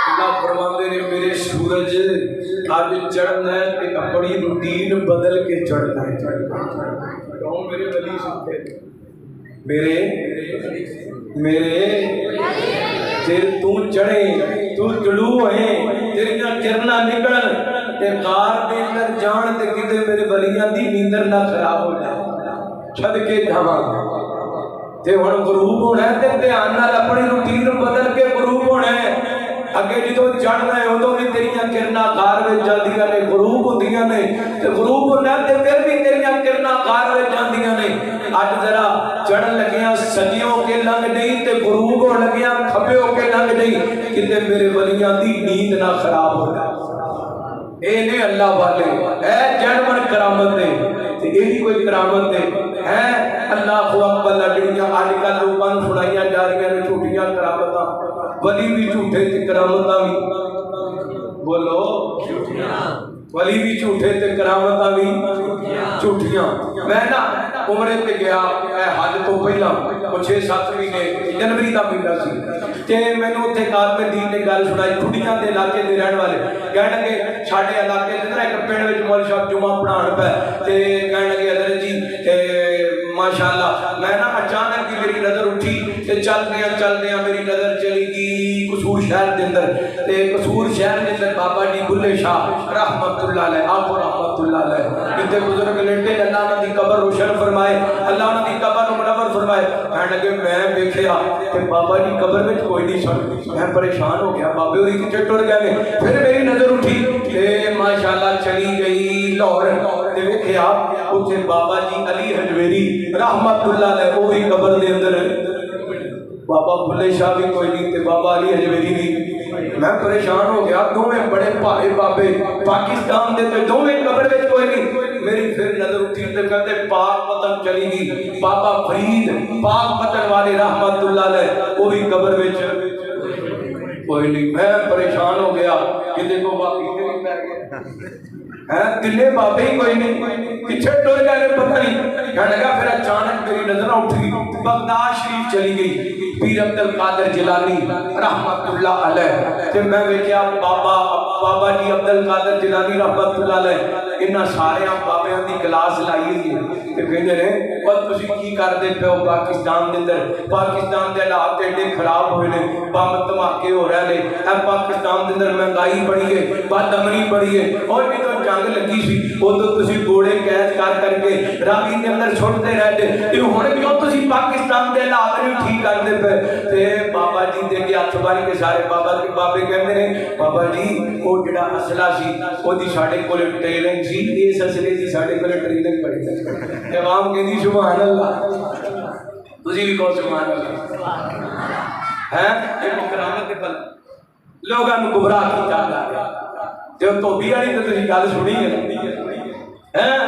اللہ فرماتے ہیں میرے سورج آج چڑھنا ہے کہ اپنی روٹین بدل کے چڑھنا ہے۔ کہوں میرے ولی سنتے میرے جل تو چڑھے تو چڑھو ہیں تیریاں کرنا نکل تے غار دے اندر جان تے کتے میرے ولیاں دی نیندر نہ خراب ہو جائے چھڈ کے جاواں تے ہن غروب ہونا ہے تے دھیان نال اپنی روٹین بدل کے غروب ہونا ہے۔ اگے جدوں چڑھنا ہے ادوں بھی تیریاں کرنا غار وچ جاندیاں نے، غروب ہوندیاں نے تے غروب ہونا تے پھر بھی تیریاں کرنا غار وچ جاندیاں نے۔ اج ذرا چڑھن لگیاں سجیوں کے لنگ نہیں تے غروب ہو لگیاں کھبیوں کے لنگ نہیں کتے میرے ولیاں دی نیند نہ خراب ہو جائے۔ اے نے اللہ والے اے جنمن کرامت دے تے اے بھی کوئی کرامت دے ہے اللہ اکبر لڑیاں اج کل لوکاں نوں سنائیاں جا رہی ہیں جھوٹیاں کرامتاں، ولی بھی جھوٹے تے کرامتاں بھی بولو ولی بھی جھوٹے تے کرامتاں بھی جھوٹیاں۔ میں نا عمرے تے گیا حج تو پہلا 6-7 مہینے جنوری دا مہینہ سی تے مینوں اوتھے کاتب دین نے گل سنائی کھڑیاں دے علاقے دے رہن والے کہن لگے ساڈے علاقے دے ایک پنڈ وچ مول صاحب جمعہ پڑھان پے تے کہن لگے حضرت جی ماشاءاللہ میں نا اچانک کی میری نظر اٹھی تے چلدیاں میری نظر چلی گئی قصور شہر دے اندر تے قصور شہر دے اندر بابا جی بلے شاہ رحمت اللہ علیہ آپ رحمت اللہ علیہ کتے بزرگ لیٹے اللہ انہاں دی قبر روشن فرمائے، اللہ انہاں دی قبر منور فرمائے۔ کہن لگے میں ویکھیا تے بابا جی قبر وچ کوئی نہیں سن، میں پریشان ہو گیا بابے ہوری کتے ٹر گئے نے۔ پھر میری نظر اٹھی تے ماشاءاللہ چلی گئی لاہور تے ویکھیا اوتھے بابا جی علی حجویری رحمت اللہ علیہ وہ بھی قبر دے اندر، بابا بھلے شاہ بھی کوئی نہیں تے بابا علی حجویری بھی۔ میں پریشان ہو گیا دوویں بڑے بھائی بابے پاکستان دے تے دوویں قبر وچ کوئی نہیں۔ میری پھر نظر اٹھی تے کہتے پاک پتن چلی گئی بابا فرید پاک پتن والے رحمت اللہ علیہ وہ بھی قبر وچ کوئی نہیں۔ میں پریشان ہو گیا کہ دیکھو باقی نہیں پہ گئے تینے بابے ہی کوئی نہیں پیچھے ٹر گئے پتہ نہیں۔ کہنے لگا پھر اچانک میری نظر اٹھ گئی بغداد شریف چلی گئی پیر عبد القادر جیلانی رحمت اللہ علیہ تے میں ویکھیا بابا جی عبد القادر جیلانی رحمت اللہ علیہ انہاں سارے بابیاں دی کلاس لائی ہوئی ہے تے کہندے نے او تسی کی کردے پے ہو پاکستان دے اندر، پاکستان دے حالات ایڈے خراب ہوئے نے، بم دھماکے ہو رہے نے، اے پاکستان دے اندر مہنگائی بڑھی ہے، بد امنی بڑھی ہے، اور جدوں جنگ لگی سی ادوں تسی گھوڑے قید کر کے راوی دے اندر چھوڑتے رہتے تے ہن کیوں تسی پاکستان دے حالات نہیں ٹھیک کردے پے؟ تے بابا جی دے کے ہاتھ باری کے سارے بابے کہندے نے بابا جی او جڑا اسلحہ سی او دی ساڈے کول ٹریننگ سی اس اسلحے دی ساڈے کول ٹریننگ پڑی عوام کہندی سبحان اللہ تسی بھی کہو سبحان اللہ ہے یہ کرامت دے پل لوگاں نوں گمراہ کیتا جا تے تو بھی والی تے تسی گل سنی ہے ہیں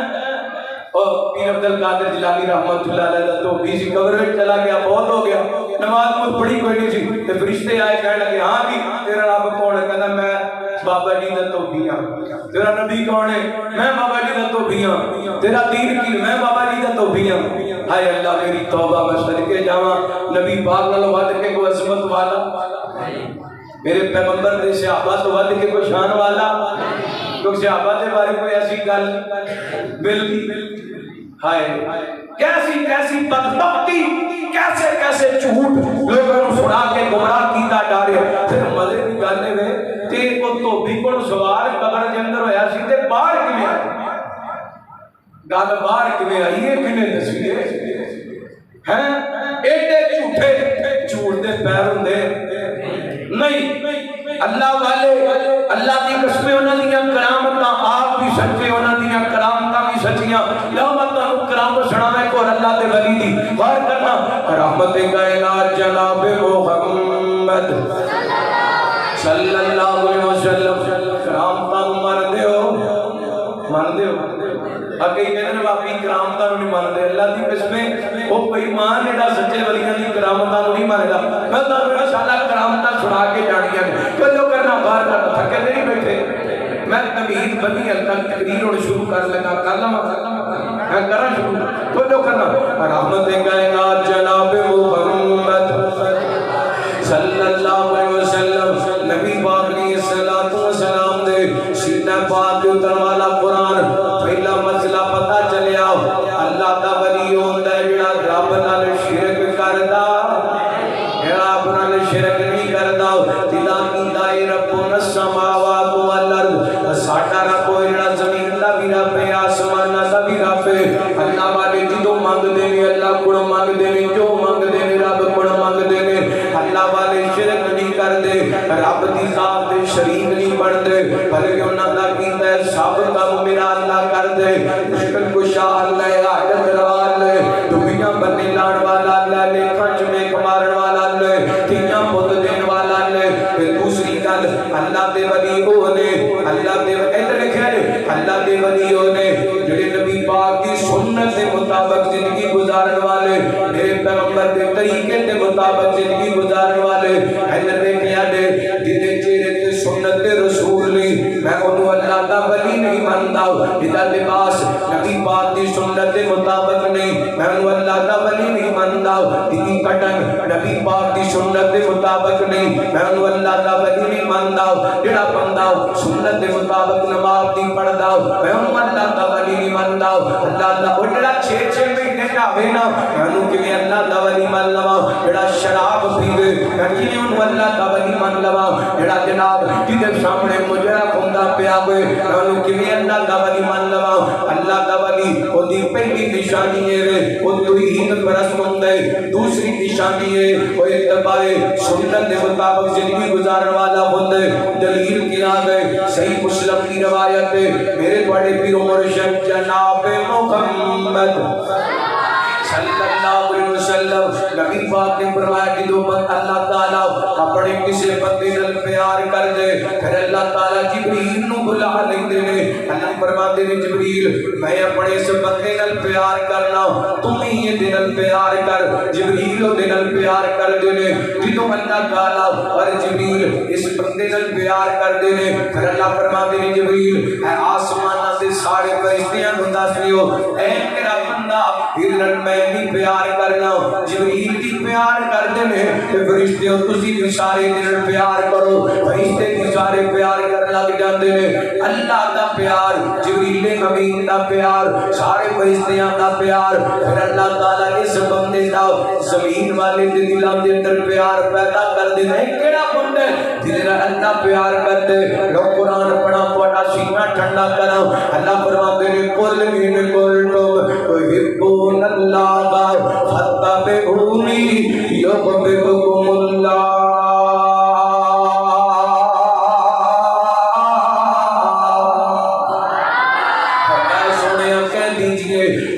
اور پیر عبد القادر جیلانی رحمۃ اللہ علیہ تو بیسی قبر میں چلا گیا، بہت ہو گیا، نماز میں پڑھی کوئی نہیں سی، تے فرشتے آئے کہنے لگے ہاں جی تیرا رب کون ہے؟ کہنا میں بابا جی دا توبی ہاں۔ تیرا نبی کون ہے؟ میں بابا جی دا توبی ہاں۔ تیرا دین کی؟ میں بابا جی دا توبی ہاں۔ ہائے اللہ میری توبہ میں صدقے جاواں، نبی پاک نال ود کے کوئی عظمت والا، میرے پیغمبر دے صحابہ تو ود کے کوئی شان والا، کیونکہ صحابہ دے بارے کوئی ایسی گل ملتی؟ ہائے کیسی کیسی بدبختی، کیسے کیسے جھوٹ لوگوں کو سنا کے گمراہ کیتا ڈارے۔ پھر مزے کی گل ہے تے او دھوبی کول سوار قبر دے اندر ہویا سی تے باہر کیویں آئی؟ گل باہر کیویں آئی ہے کنے دسی ہیں؟ ایڈے جھوٹے جھوٹ دے پیر ہوندے نہیں۔ اللہ والے اللہ دی قسمیں انہاں دیاں کرامتاں آپ بھی سچے، انہاں دیاں کرامتاں بھی سچیاں۔ لو میں تانوں کرامت سناویں کو اللہ دے ولی دی غور کرنا۔ رحمت کائنات جناب محمد صلی اللہ علیہ وسلم کرامتاں مندے ہو اگے کہندے باقی کرامتاں نہیں مانتے، اللہ دی قسمیں او بے ایمان جڑا سچے ولیاں دی کرامتاں نہیں ماندا۔ میں تانوں انشاءاللہ کرامتاں سنا کے جانیاں کلو کرنا باہر کا تھکے نہیں بیٹھے۔ میں تمہید بنی تک تقریر ہونے شروع کر لگا کلام میں کرا شروع کلو کرنا۔ رحمت کائنات جناب محمد صلی اللہ علیہ وسلم نبی پاک علیہ الصلوۃ والسلام دے سینہ پاک تے اترن والا قرآن پہلا مسئلہ پتہ چلیا اللہ دا ولی ہوندا ہے جڑا رب نال شرک کردا، جڑا رب نال شرک نہیں کردا۔ دلاں کیتا اے رب السماوات والارض، ساڈا رب جڑا زمین دا بھی رب ہے آسمان دا بھی رب ہے۔ اللہ والے جدوں منگدے نے اللہ کول منگدے نے، جو منگدے نے رب کول منگدے نے۔ اللہ والے شرک نہیں کردے، رب دی ذات دے شریک نہیں بنتے، بلکہ انہاں دا کیتا ہے سب کم میرا اللہ کر دے۔ مشکل کشا اللہ ہے، حاجت روا اللہ ہے، دنیا بننے لان والا اللہ ہے، لیکھاں چمیک مارن والا اللہ ہے، تیاں پت دین والا اللہ ہے۔ پھر دوسری گل اللہ دے ولی ہونے، اللہ دے ادھر لکھا ہے اللہ دے ولی ہونے جڑے نبی پاک کی سنت کے مطابق زندگی گزارن والے، میرے پیغمبر دے طریقے کے مطابق زندگی گزارن والے۔ ادھر دیکھیا دے جدے چہرے تے سنت رسول نہیں، میں انہوں اللہ دا ولی نہیں مانتا۔ جدا لباس نبی پاک دی سنت دے مطابق نہیں، میں انہوں اللہ دا ولی نہیں مانتا۔ جدی کٹن نبی پاک دی سنت دے مطابق نہیں، میں انہوں اللہ دا ولی نہیں مانتا۔ جڑا بندہ سنت دے مطابق نماز نہیں پڑھدا، میں انہوں اللہ دا ولی نہیں مانتا۔ اللہ دا جڑا 6 مہینے جاوے نا، میں انہوں کیویں اللہ دا ولی مان لواں۔ جڑا شراب پیوے میں کیویں انہوں اللہ دا ولی مان لواں۔ جڑا جناب جدے سامنے مجرا ہوندا پیا ہوئے میں انہوں کیویں اللہ دا ولی مان لواں۔ اللہ دا ولی او دی پہلی نشانی ہے او توحید پرست ہوندا ہے، دوسری نشانی ہے او اتباع سنت دے مطابق زندگی گزارن والا ہوندا ہے۔ دلیل کیا ہے صحیح مسلم کی روایت ہے، میرے بڑے پیر و مرشد جناب محمد صلی اللہ علیہ وسلم نبی پاک نے فرمایا کہ جو بندہ اللہ تعالیٰ اپنے کسی بندے نال پیار کر دے پھر اللہ تعالیٰ جبریل نو بلا لیندے نے۔ اللہ فرماتے نے جبریل میں اپنے اس بندے نال پیار کرنا، تم ہی یہ دے نال پیار کر۔ جبریل دے نال پیار کر دے نے، جدوں اللہ تعالیٰ اور جبریل اس بندے نال پیار کر دے نے پھر اللہ فرماتے نے جبریل اے آسماناں دے سارے فرشتیاں نوں دس دیو اے میرا بندہ ہرن میں بھی پیار کرنا۔ جبریل بھی پیار کرتے ہیں کہ فرشتے ہو تسی بھی سارے دل پیار کرو، فرشتے بھی سارے پیار کرنے لگ جاتے ہیں۔ اللہ دا پیار، جبریل امین دا پیار، سارے فرشتیاں دا پیار، پھر اللہ تعالیٰ اس بندے دا زمین والے دے دلان دے اندر پیار پیدا کر دے۔ نہیں کیڑا بندہ جنہیں اللہ پیار کرتے لو قرآن پڑھا پڑھا سینہ ٹھنڈا کرا۔ اللہ فرماتے ہیں قل ان کنتم تحبون اللہ فاتبعونی یحببکم اللہ۔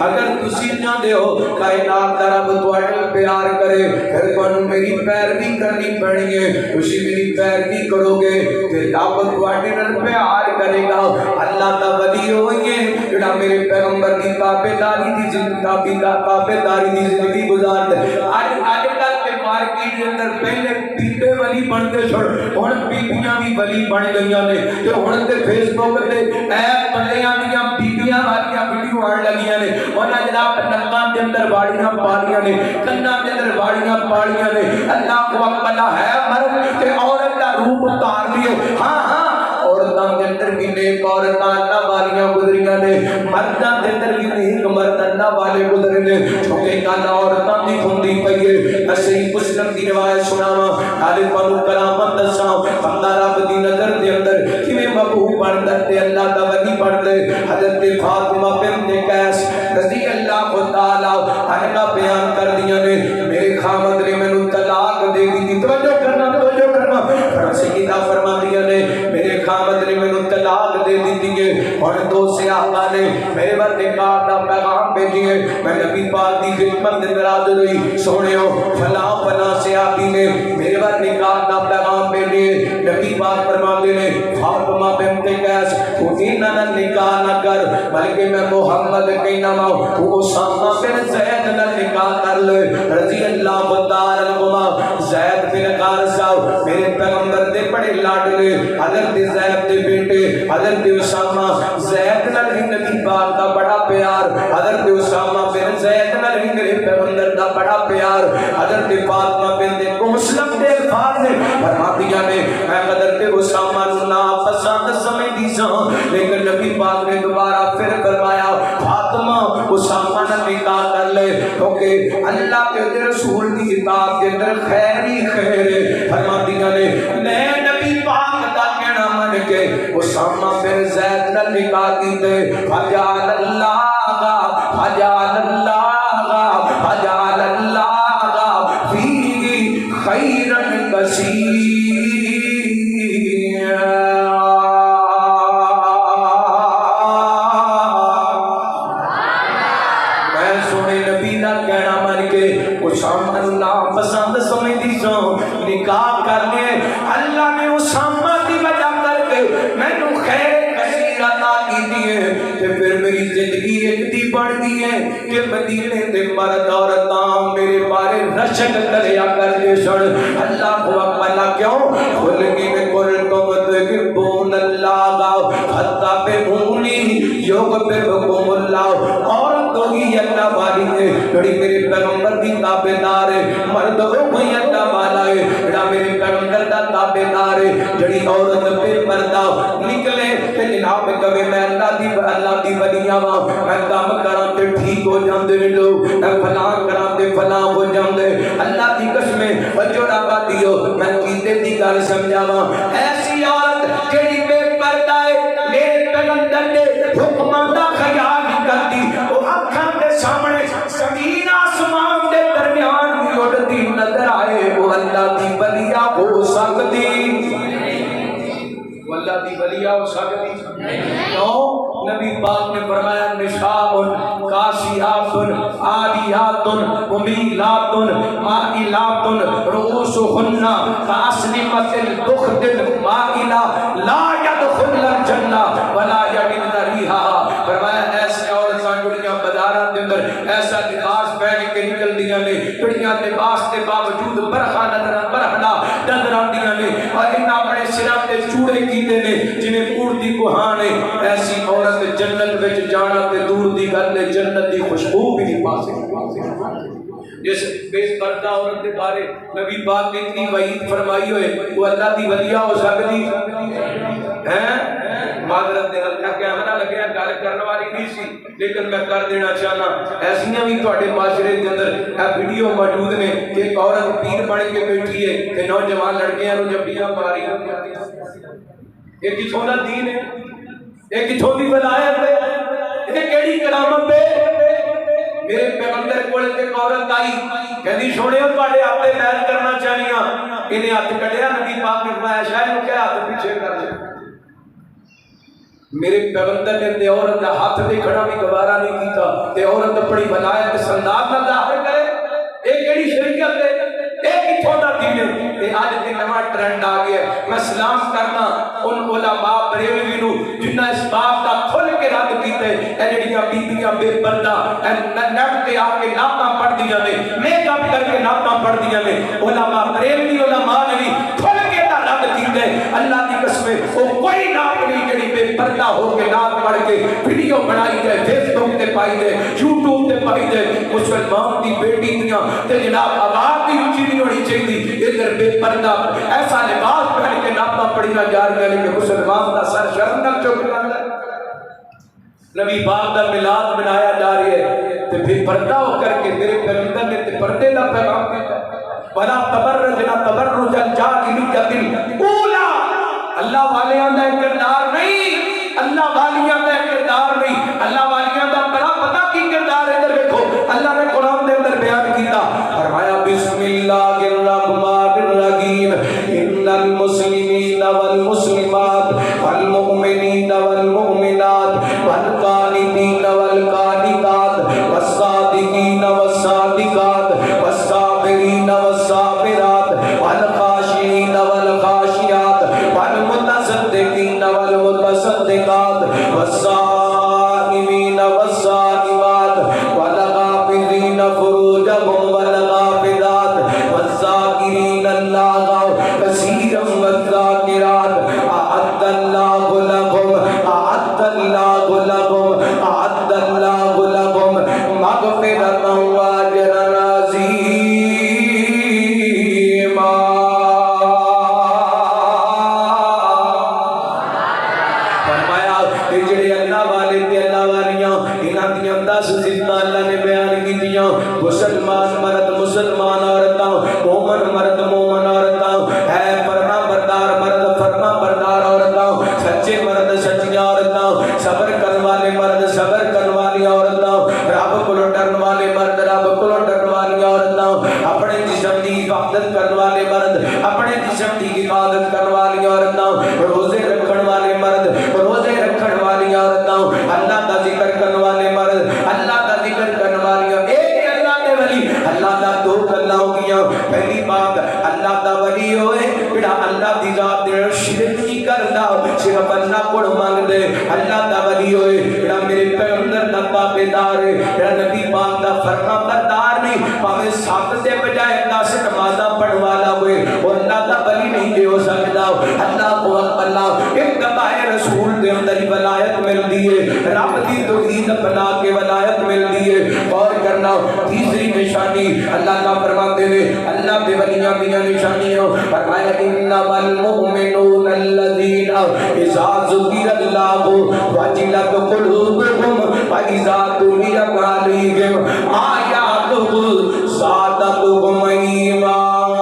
اگر تسی نہ دیو کائنات دا رب تواڈے پیار کرے پھر تانوں میری پیروی کرنی پڑنی ہے تسی میری پیروی کرو گے تے رب تواڈے نال پیار کرے گا اللہ دا ولی ہوئی ہے جڑا میرے پیغمبر دی تابعداری دی تابعداری دی زندگی گزاردا اج کل کے مارکیٹ دے اندر پہلے بیبے ولی بنتے چھڑ ہن بیبییاں بھی ولی بن گئیاں نے تے ہن تے فیس بک تے ایپ بندیاں دیاں بیبییاں والیاں ویڈیو آن لگیاں نے انہاں جناب نکاں دے اندر واڑیاں پالیاں نے کناں دے اندر واڑیاں پالیاں نے اللہ کو اکبر ہے مرد تے عورت دا روپ اتار لیے ہاں ہاں عورتاں دے اندر بھی نیک عورتاں اللہ والیاں گزریاں نے مرداں دے اندر بھی نیک مرد اللہ والے گزرے نے کیونکہ گل عورتاں دی ہوندی پئی ہے صحیح مسلم دی روایت سناواں حال پانوں کلام دساں بندہ رب دی نظر دے اندر کیویں محبوب بندا تے اللہ دا ولی بندا حضرت فاطمہ بنت قیس رضی اللہ تعالی عنہا بیان کر دیاں نے میرے خاوند نے مینوں طلاق دے دی توجہ کرنا سیدہ فرماندیاں نے میرے خاوند نے مینوں طلاق دے دی ہے اور دو صحابہ نے میرے ور نکاح دا پیغام بھیجے میں نبی پاک دی خدمت میں حاضر ہوئی سونےو فلاں فلاں صحابی نے میرے ور نکاح دا پیغام بھیجے نبی پاک فرماندے نے فاطمہ بنت قیس تو انہاں نال نکاح نہ کر بلکہ میں محمد کہنا وا تو اسامہ بن زید نال نکاح کر لے رضی اللہ تعالی عنہ زید بن قارثہ میرے پیغمبر دے بڑے لاڈلے حضرت زید دے بیٹے حضرت اسامہ زید نال ہی نبی پاک دا بڑا پیار حضرت اسامہ بن زید نال ہی میرے پیغمبر دا بڑا پیار حضرت فاطمہ بنت مسلم دے الفاظ نے فرمایا نے میں حضرت اسامہ نو نا پسند سمجھدی ساں لیکن نبی پاک نے دوبارہ پھر فرمایا فاطمہ اسامہ نال نکاح کر لے کیونکہ اللہ کے رسول دی اطاعت کے اندر خیر ہی خیر ہے فرمایا نے میں نبی پاک دا کہنا من کے اسامہ بن زید نال نکاح کیتے فجعل اللہ فی خیرا کثیر میں سونے نبی دا کہنا من کے اسامہ اللہ پسند سمجھدی سو نکاح کرنے اللہ نے اسامہ دی وجہ کر کے مینوں خیر کثیر عطا کیتی ہے تے پھر میری زندگی ایک دی بن گئی ہے کہ مدینے دے مرد عورتاں میرے بارے رشک کریا کرتے سن اللہ کو اکبر کیوں کھل کے کل تم تحبون اللہ حتی بہونی یغفرکم اللہ اور تو ہی اللہ والی ہے جڑی میرے پیغمبر دی تابعدار ہے مرد ہوئی اللہ والا ہے جڑا میرے پیغمبر دا تابعدار ہے جڑی عورت بے پردہ نکلے تے جناب کبھی میں اللہ دی ولیاں وا میں کام کراں تے ٹھیک ہو جاندے نے لوگ میں فلاں کراں تے فلاں ہو جاندے اللہ دی قسم بچوڑا پاتیو میں کیتے دی گل سمجھاواں ایسی عورت جڑی بے پردہ ہے میرے پیغمبر دے حکماں دا خیال نہیں کرتی او اکھاں دے سامنے زمین آسمان دے درمیان بھی اڑتی نظر آئے وہ اللہ دی ولیہ ہو سکتی اللہ دی ولیہ ہو سکتی کیوں نبی پاک نے فرمایا نشاء کاسیات عاریات ممیلات مائلات رؤوسهن کاسنمۃ البخت المائلہ لا يدخلن الجنہ ولا یجدن ریحها فرمایا ایسے عورتاں جڑیاں بازاراں دے اندر ایسا لباس پہن کے نکل دیاں نے جڑیاں لباس کے باوجود برخا نظر آندیاں نے اور انہاں بڑے سراں تے چوڑے کیتے نے جنہیں پورتی کوہاں نے ایسی عورت جنت وچ جانا تے دور دی گل ہے جنت دی خوشبو بھی نہیں پا سکتی جس بے پردہ عورت کے بارے نبی پاک نے اتنی وعید فرمائی ہوئے وہ اللہ دی ولیہ ہو سکتی ہیں معذرت دے اللہ کیمرہ لگیا گل کرنے والی نہیں سی لیکن میں کر دینا چاہنا ایسیاں بھی تواڈے معاشرے دے اندر اے ویڈیو موجود نے کہ ایک عورت پیر بن کے بیٹھی ہے کہ نوجوان لڑکیاں نو جبیاں ماری یہ کتھوں دا دین ہے یہ کتھوں دی ولایت ہے یہ کیڑی کرامت ہے میرے پیغمبر کول تے عورت آئی کہندی سونےو تواڈے ہاتھ تے بیعت کرنا چاہنیاں انہیں ہاتھ کڈیا نبی پاک نے فرمایا شاید نو کہ ہاتھ پیچھے کر دے میرے پیغمبر نے تے عورت دا ہاتھ تے کھڑا بھی گوارا نہیں کیتا تے عورت اپنی ولایت سنداز نال ظاہر کرے اے کیڑی شریعت شریعت ہے ایک ہی تھوڑا دین ہے آج دی نواں ٹرینڈ آ گیا میں سلام کرنا ان علماء بریلوی نو جنہ اس بات کا کھل کے رد کیتے اے جڑیاں بیبیاں بے پردہ نیٹ تے آ کے نعتاں پڑھ دیاں نے میک اپ کر کے نعتاں پڑھ دیاں نے علماء بریلوی علماء نے بھی کھل کے رد کیتے اللہ کی قسم وہ کوئی نعت نہیں جڑی بے پردہ ہو کے نعت پڑھ کے ویڈیو بنائی جائے فیس بک تے پائی جائے یوٹیوب تے پائی جائے مسلمان دی بیٹی دیاں تے جناب آواز بھی اونچی نہیں ہونی چاہیے ادھر بے پردہ ایسا لباس پہن کے نعتاں پڑھیاں جا رہی ہیں کہ مسلمان دا سر شرم نہ چک جاتا ہے نبی پاک دا میلاد منایا جا رہی ہے تے پھر پردہ ہو کر کے میرے پیغمبر نے تے پردے دا پیغام دیا ولا تبرجنا تبرج الجاہلیت الاولی اللہ والیاں دا کردار نہیں اللہ والیاں دا کردار نہیں اللہ والیاں دا بڑا پتہ کی کردار ہے ادھر دیکھو اللہ نے قرآن دے اندر بیان کیتا فرمایا بسم اللہ الرحمن الرحیم ان المسلمین والمسلمات والمؤمنین والمؤمنات والقانتین والقانتات والصادقین والصادقات والصابرین والصابرات والخاشعین والخاشعات والمتصدقین والمتصدقات والصائمین والصائمات والغافرین فروجهم والغافرات والذاکرین اللہ کثیرا والذاکرات اعد اللہ لهم اعد اللہ لهم اعد اللہ لهم مغفرتا واجرا مسلمان مرد مسلمان عورتاں مومن مرد مومن عورتاں ہے فرما بردار مرد فرما بردار عورتاں سچے مرد سچیاں عورتاں صبر کرنے والے مرد صبر کرنے والی عورتاں رب کو ڈرنے والے مرد رب کو ڈرنے والی عورتاں اپنے جسم کی حفاظت کرنے والے مرد اپنے جسم کی حفاظت کرنے والی عورتاں روزے رکھنے والے مرد روزے رکھنے والی عورتاں اللہ کا ذکر کرنے والے مرد اللہ کا ذکر کرنے والی اللہ دا دو گلاں ہو گیاں پہلی بات اللہ دا ولی ہوئے جڑا اللہ دی ذات دے شرک نہیں کردا صرف اللہ کو مانگ دے اللہ دا ولی ہوئے جڑا میرے پیغمبر دا تابعدار ہے جڑا نبی پاک دا فرما بردار نہیں پاویں 7 دے بجائے 10 نمازاں پڑھن والا ہوئے وہ اللہ دا ولی نہیں ہو سکدا اللہ کو اللہ اتباع رسول دے اندر ولایت ملدی ہے رب دی توحید اپنا کے ولایت ملدی ہے اور کرنا تیسری نشانی اللہ کا فرماتے ہیں اللہ کے ولیاں کی نشانیاں فرمایا انما المؤمنون الذين اذا ذکر اللہ وجلت قلوبهم واذا تليت عليهم آیاته زادتهم ایمانا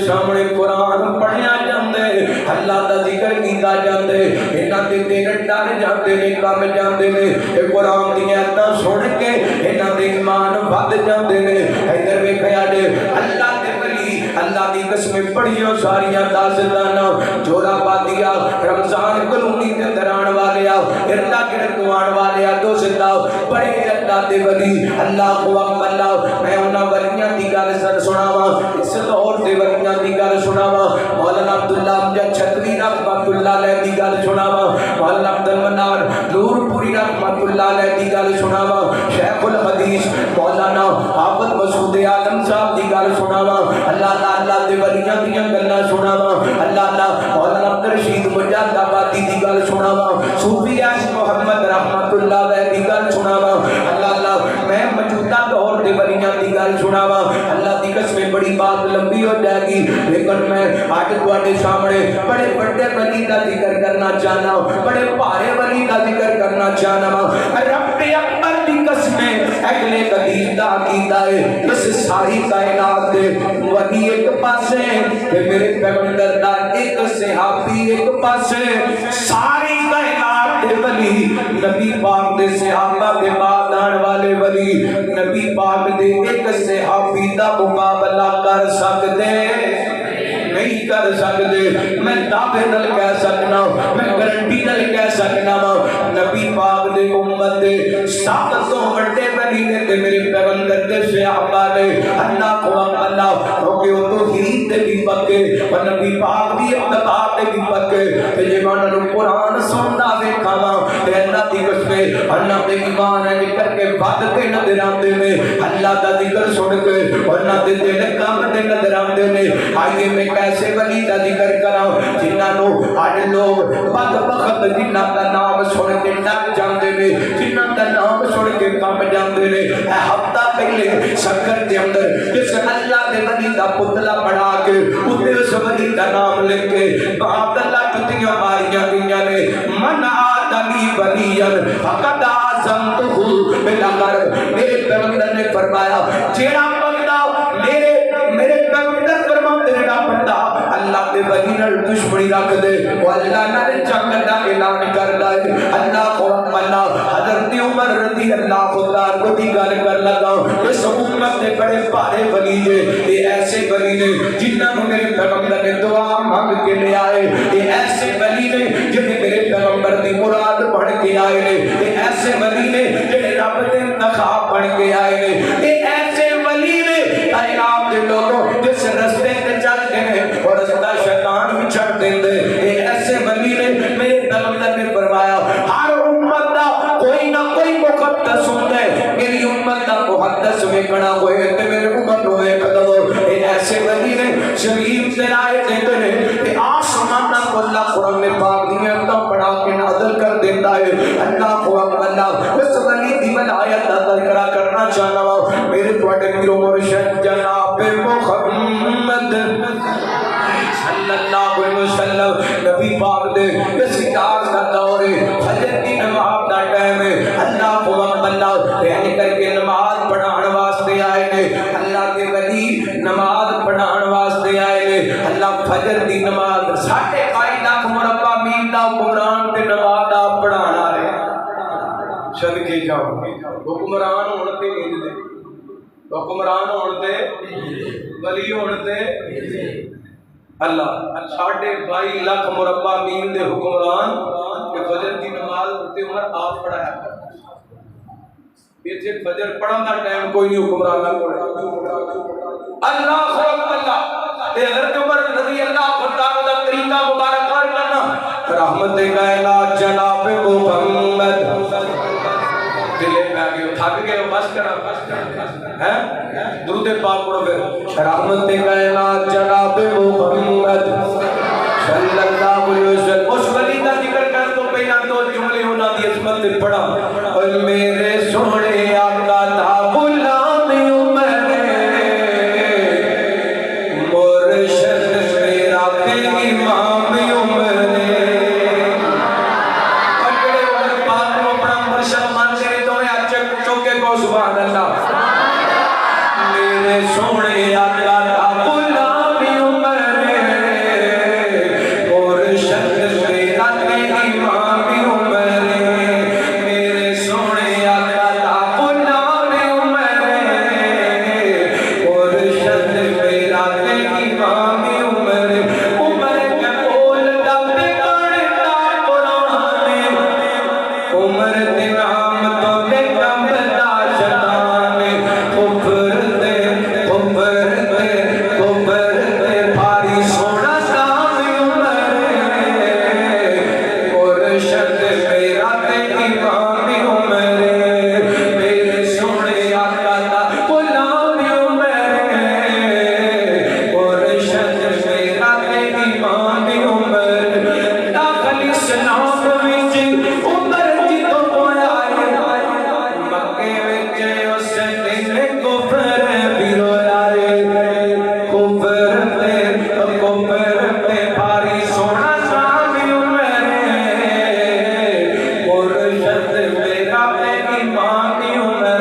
سامنے قرآن پڑھیا جاندے اللہ دا ذکر کیتا جاندے انہاں دے دل ڈر جاندے نے کم جاندے نے اے قرآن دی آیتاں سن کے انہاں دے ایمان ود جاندے نے ادھر ویکھیا جے اللہ دے ولی اللہ دی قسمیں پڑھیو ساریاں داستاناں جورا بادیا رمضان کلونی دے اندر آن والے آ اردا گرد آن والے آ دوست آ بڑے اللہ دے ولی اللہ کو اللہ میں انہاں ولیاں دی گل سناواں اس دور دے ولیاں دی گل سناواں مولانا عبداللہ امجد چھتری رحمۃ اللہ علیہ دی گل سناواں مولانا عبد المنان نور پوری رحمۃ اللہ علیہ دی گل سناواں شیخ الحدیث مولانا حافظ مسعود عالم صاحب دی گل سناواں اللہ اللہ دے ولیاں دی گلاں سناواں اللہ مولانا عبد الرشید مجاہد آبادی دی گل سناواں صوفی عاشق محمد رحمۃ اللہ علیہ دی گل سناواں اللہ میں موجودہ دور دے ولیاں دی گل سناواں اللہ دی قسم بڑی بات لمبی ہو جائے گی لیکن میں آج تواڈے سامنے بڑے بڑے ولی دا ذکر کرنا چاہنا ہوں بڑے بھارے ولی دا ذکر کرنا چاہنا ہوں رب اکبر دی قسم اگلے قدیر دا عقیدہ ہے اس ساری کائنات دے ولی ایک پاسے تے میرے پیغمبر دا ایک صحابی ایک پاسے ساری کائنات دے ولی نبی پاک دے صحابہ کے بعد آنے والے ولی نبی پاک دے ایک صحابی دا مقابلہ کر سکتے نہیں کر سکتے میں دعوے نال کہہ سکنا میں گارنٹی نال کہہ سکنا نبی پاک دے امت دے سب تو بڑے ولی نے تے میرے پیغمبر دے صحابہ نے اللہ کو اللہ کیونکہ وہ توحید تے بھی پکے اور نبی پاک دی اتباع تے بھی پکے تے جے میں نوں قرآن سندا ویکھاں تے اللہ دی قسم اللہ دے ایمان ہے کر کے ود کے نظر آندے نے اللہ دا ذکر سن کے اللہ دے دل کام تے نظر آندے نے آئیے میں کیسے ولی دا ذکر کراں جنہاں نوں اج لوگ بدبخت جنہاں دا نام سن کے ڈر جاندے نے جنہاں دا نام سن کے کم جاندے نے اے ہفتہ پہلے سکر دے اندر جس اللہ دے ولی دا پتلا بنا کے اوتے اس ولی دا نام لکھ کے بہت اللہ کتنیاں ماریاں گئیاں نے من آدمی ولیاں فقد آزمتہ بالغرب میرے پیغمبر نے فرمایا جیڑا بندہ میرے پیغمبر فرماتے ہیں بندہ اللہ کے ولی نال دشمنی رکھ دے وہ اللہ نال جنگ دا اعلان کردا ہے اللہ کو اللہ حضرت عمر رضی اللہ عنہ کو دی گل کر لگا اس امت دے بڑے بھارے ولی نے یہ ایسے ولی نے جنہاں نوں میرے پیغمبر نے دعا مانگ کے لے آئے یہ ایسے ولی نے جنہیں میرے پیغمبر دی مراد پڑھ کے آئے نے یہ ایسے ولی نے جنہیں رب دے انتخاب پڑھ کے آئے نے یہ ایسے ولی نے کائنات دے لوگوں جس رستے تے چل گئے اور رستہ شیطان بھی چھڑ دیندے یہ ایسے ولی نے میرے پیغمبر نے فرمایا ہر امت دا کوئی نہ کوئی مقدس ہوتا ہے میری امت دا محدث ویکھنا ہوئے تے میرے امت نو ویکھ دو یہ ایسے ولی نے شریف تے رائے دیندے نے کہ آسمان کو اللہ قرآن میں پاک دی آیتاں پڑھا کے نازل کر دیتا ہے اللہ کو اللہ اس ولی دی ولایت دا تذکرہ کرنا چاہنا ہوں میرے تواڈے پیر و مرشد جناب محمد صلی اللہ علیہ وسلم نبی پاک دے اس کار دا دور ہے فجر کی نماز دا ٹائم ہے اللہ کو اللہ یعنی کر کے نماز پڑھان واسطے آئے نے اللہ کے ولی نماز پڑھان واسطے آئے نے اللہ فجر دی نماز 2.5 لاکھ مربع میل دا حکمران تے نماز دا پڑھان آ رہے صدقے جاؤ حکمران ہون تے نہیں دے حکمران ہون تے ولی ہون تے اللہ 2.5 لاکھ مربع میل دے حکمران کہ فجر کی نماز تے عمر آپ پڑھایا کر یہ فجر پڑھن دا ٹائم کوئی نہیں حکمران نہ پڑھے اللہ خود اللہ تے حضرت عمر رضی اللہ عنہ دا طریقہ مبارک کرنا رحمت کائنات جناب محمد دلے میں آگے تھک گئے بس کرا ہیں درود پاک پڑھو پھر رحمت کائنات جناب محمد صلی اللہ علیہ وسلم اس ولی کا ذکر کر تو پہلا دو جملے ہونا دی عظمت سے پڑھا اور میرے سونے آقا تھا غلام عمر مرشد میرا تے امام عمر اور بڑے عمر پاک کو اپنا مرشد مانتے ہیں تو یا چوکے کو سبحان اللہ میرے سونے آقا تھا غلام عمر مرشد میرا تے امام عمر میرے سونے آقا تھا غلام عمر مرشد میرا تے امام عمر عمر کے بول دب پڑھتا قرآن عمر تے نام تو تے کمبدا شیطان کفر تے بھاری سونا کام عمر مرشد میرا تے امام عمر میرے سونے آقا دا غلام عمر مرشد میرا تے امام عمر داخل اسلام وچ عمر جی تو ہویا مکے وچ اس دن کفر بھی رویا کفر تے بھاری سونا کام عمر مرشد میرا تے امام عمر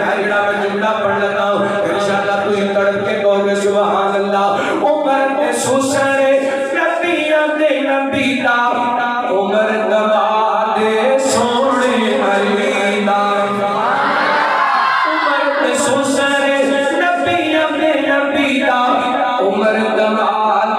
جڑا میں جملہ پڑھ لگا انشاءاللہ تو ہی تڑپ کے کہو گے سبحان اللہ عمر تے سوسنے نبیاں دے نبی دا عمر دماد سونے علی دا عمر تے سوسنے نبیاں دے نبی دا عمر دماد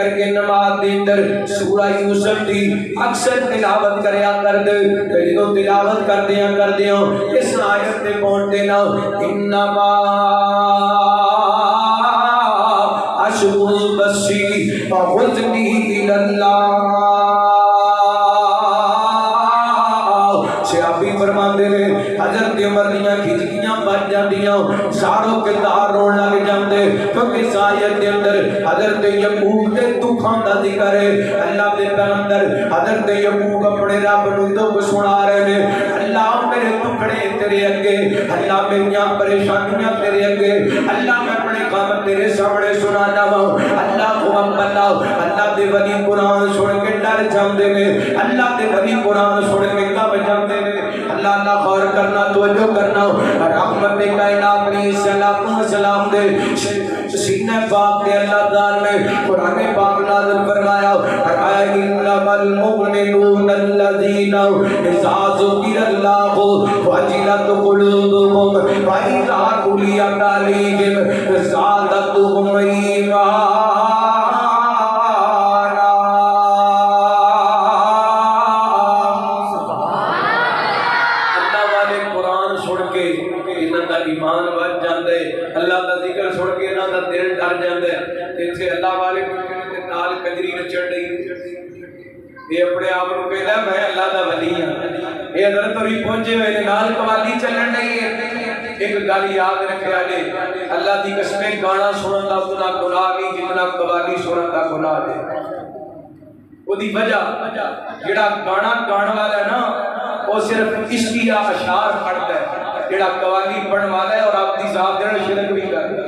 کر کے نماز دے اندر سورہ یوسف دی اکثر تلاوت کریا کر دے جدوں تلاوت کردیاں اس آیت تے پہنچتے نا انما اشکو بسی وحزنی الاللہ فرماندے نے حضرت عمر دیاں کھچکیاں بچ جاندیاں ساروں کردار رون لگ جاندے کیونکہ اس آیت دے اندر حضرت یعقوب دے دکھاں دا ذکر ہے اللہ دے پیغمبر حضرت یعقوب اپنے رب نوں دکھ سنا رہے نے اللہ میرے ٹکڑے تیرے اگے اللہ میریاں پریشانیاں تیرے اگے اللہ میں اپنے کام تیرے سامنے سنانا وا اللہ کو اللہ دے ولی قرآن سن کے ڈر جاندے نے اللہ دے ولی قرآن سن کے کب جاندے نے اللہ اللہ غور کرنا توجہ کرنا رحمت کائنات نے سلام دے سینہ پاک دے اللہ تعالی نے قرآن پاک نازل فرمایا انما المؤمنون الذين اذا ذكر الله وجلت قلوبهم واذا تليت عليهم زادتهم ایمانا ایمان بچ جاندے اللہ دا ذکر سن کے انہاں دا دل ڈر جاندا ہے ایتھے اللہ والے تے نال کنجری نچڑ رہی یہ اپنے آپ کو کہدا میں اللہ دا ولی ہاں یہ حضرت ہوئی پہنچے ہوئے نے نال قوالی چلن رہی ہے ایک گل یاد رکھیا جے اللہ دی قسم گانا سنن دا اتنا گناہ نہیں جتنا قوالی سنن دا گناہ ہے اودی وجہ جڑا گانا گان والا ہے نا وہ صرف عشقیہ اشعار پڑھتا ہے جڑا قوالی پڑھن والا ہے اور آپ دی ذات جڑا شرک بھی کرتا ہے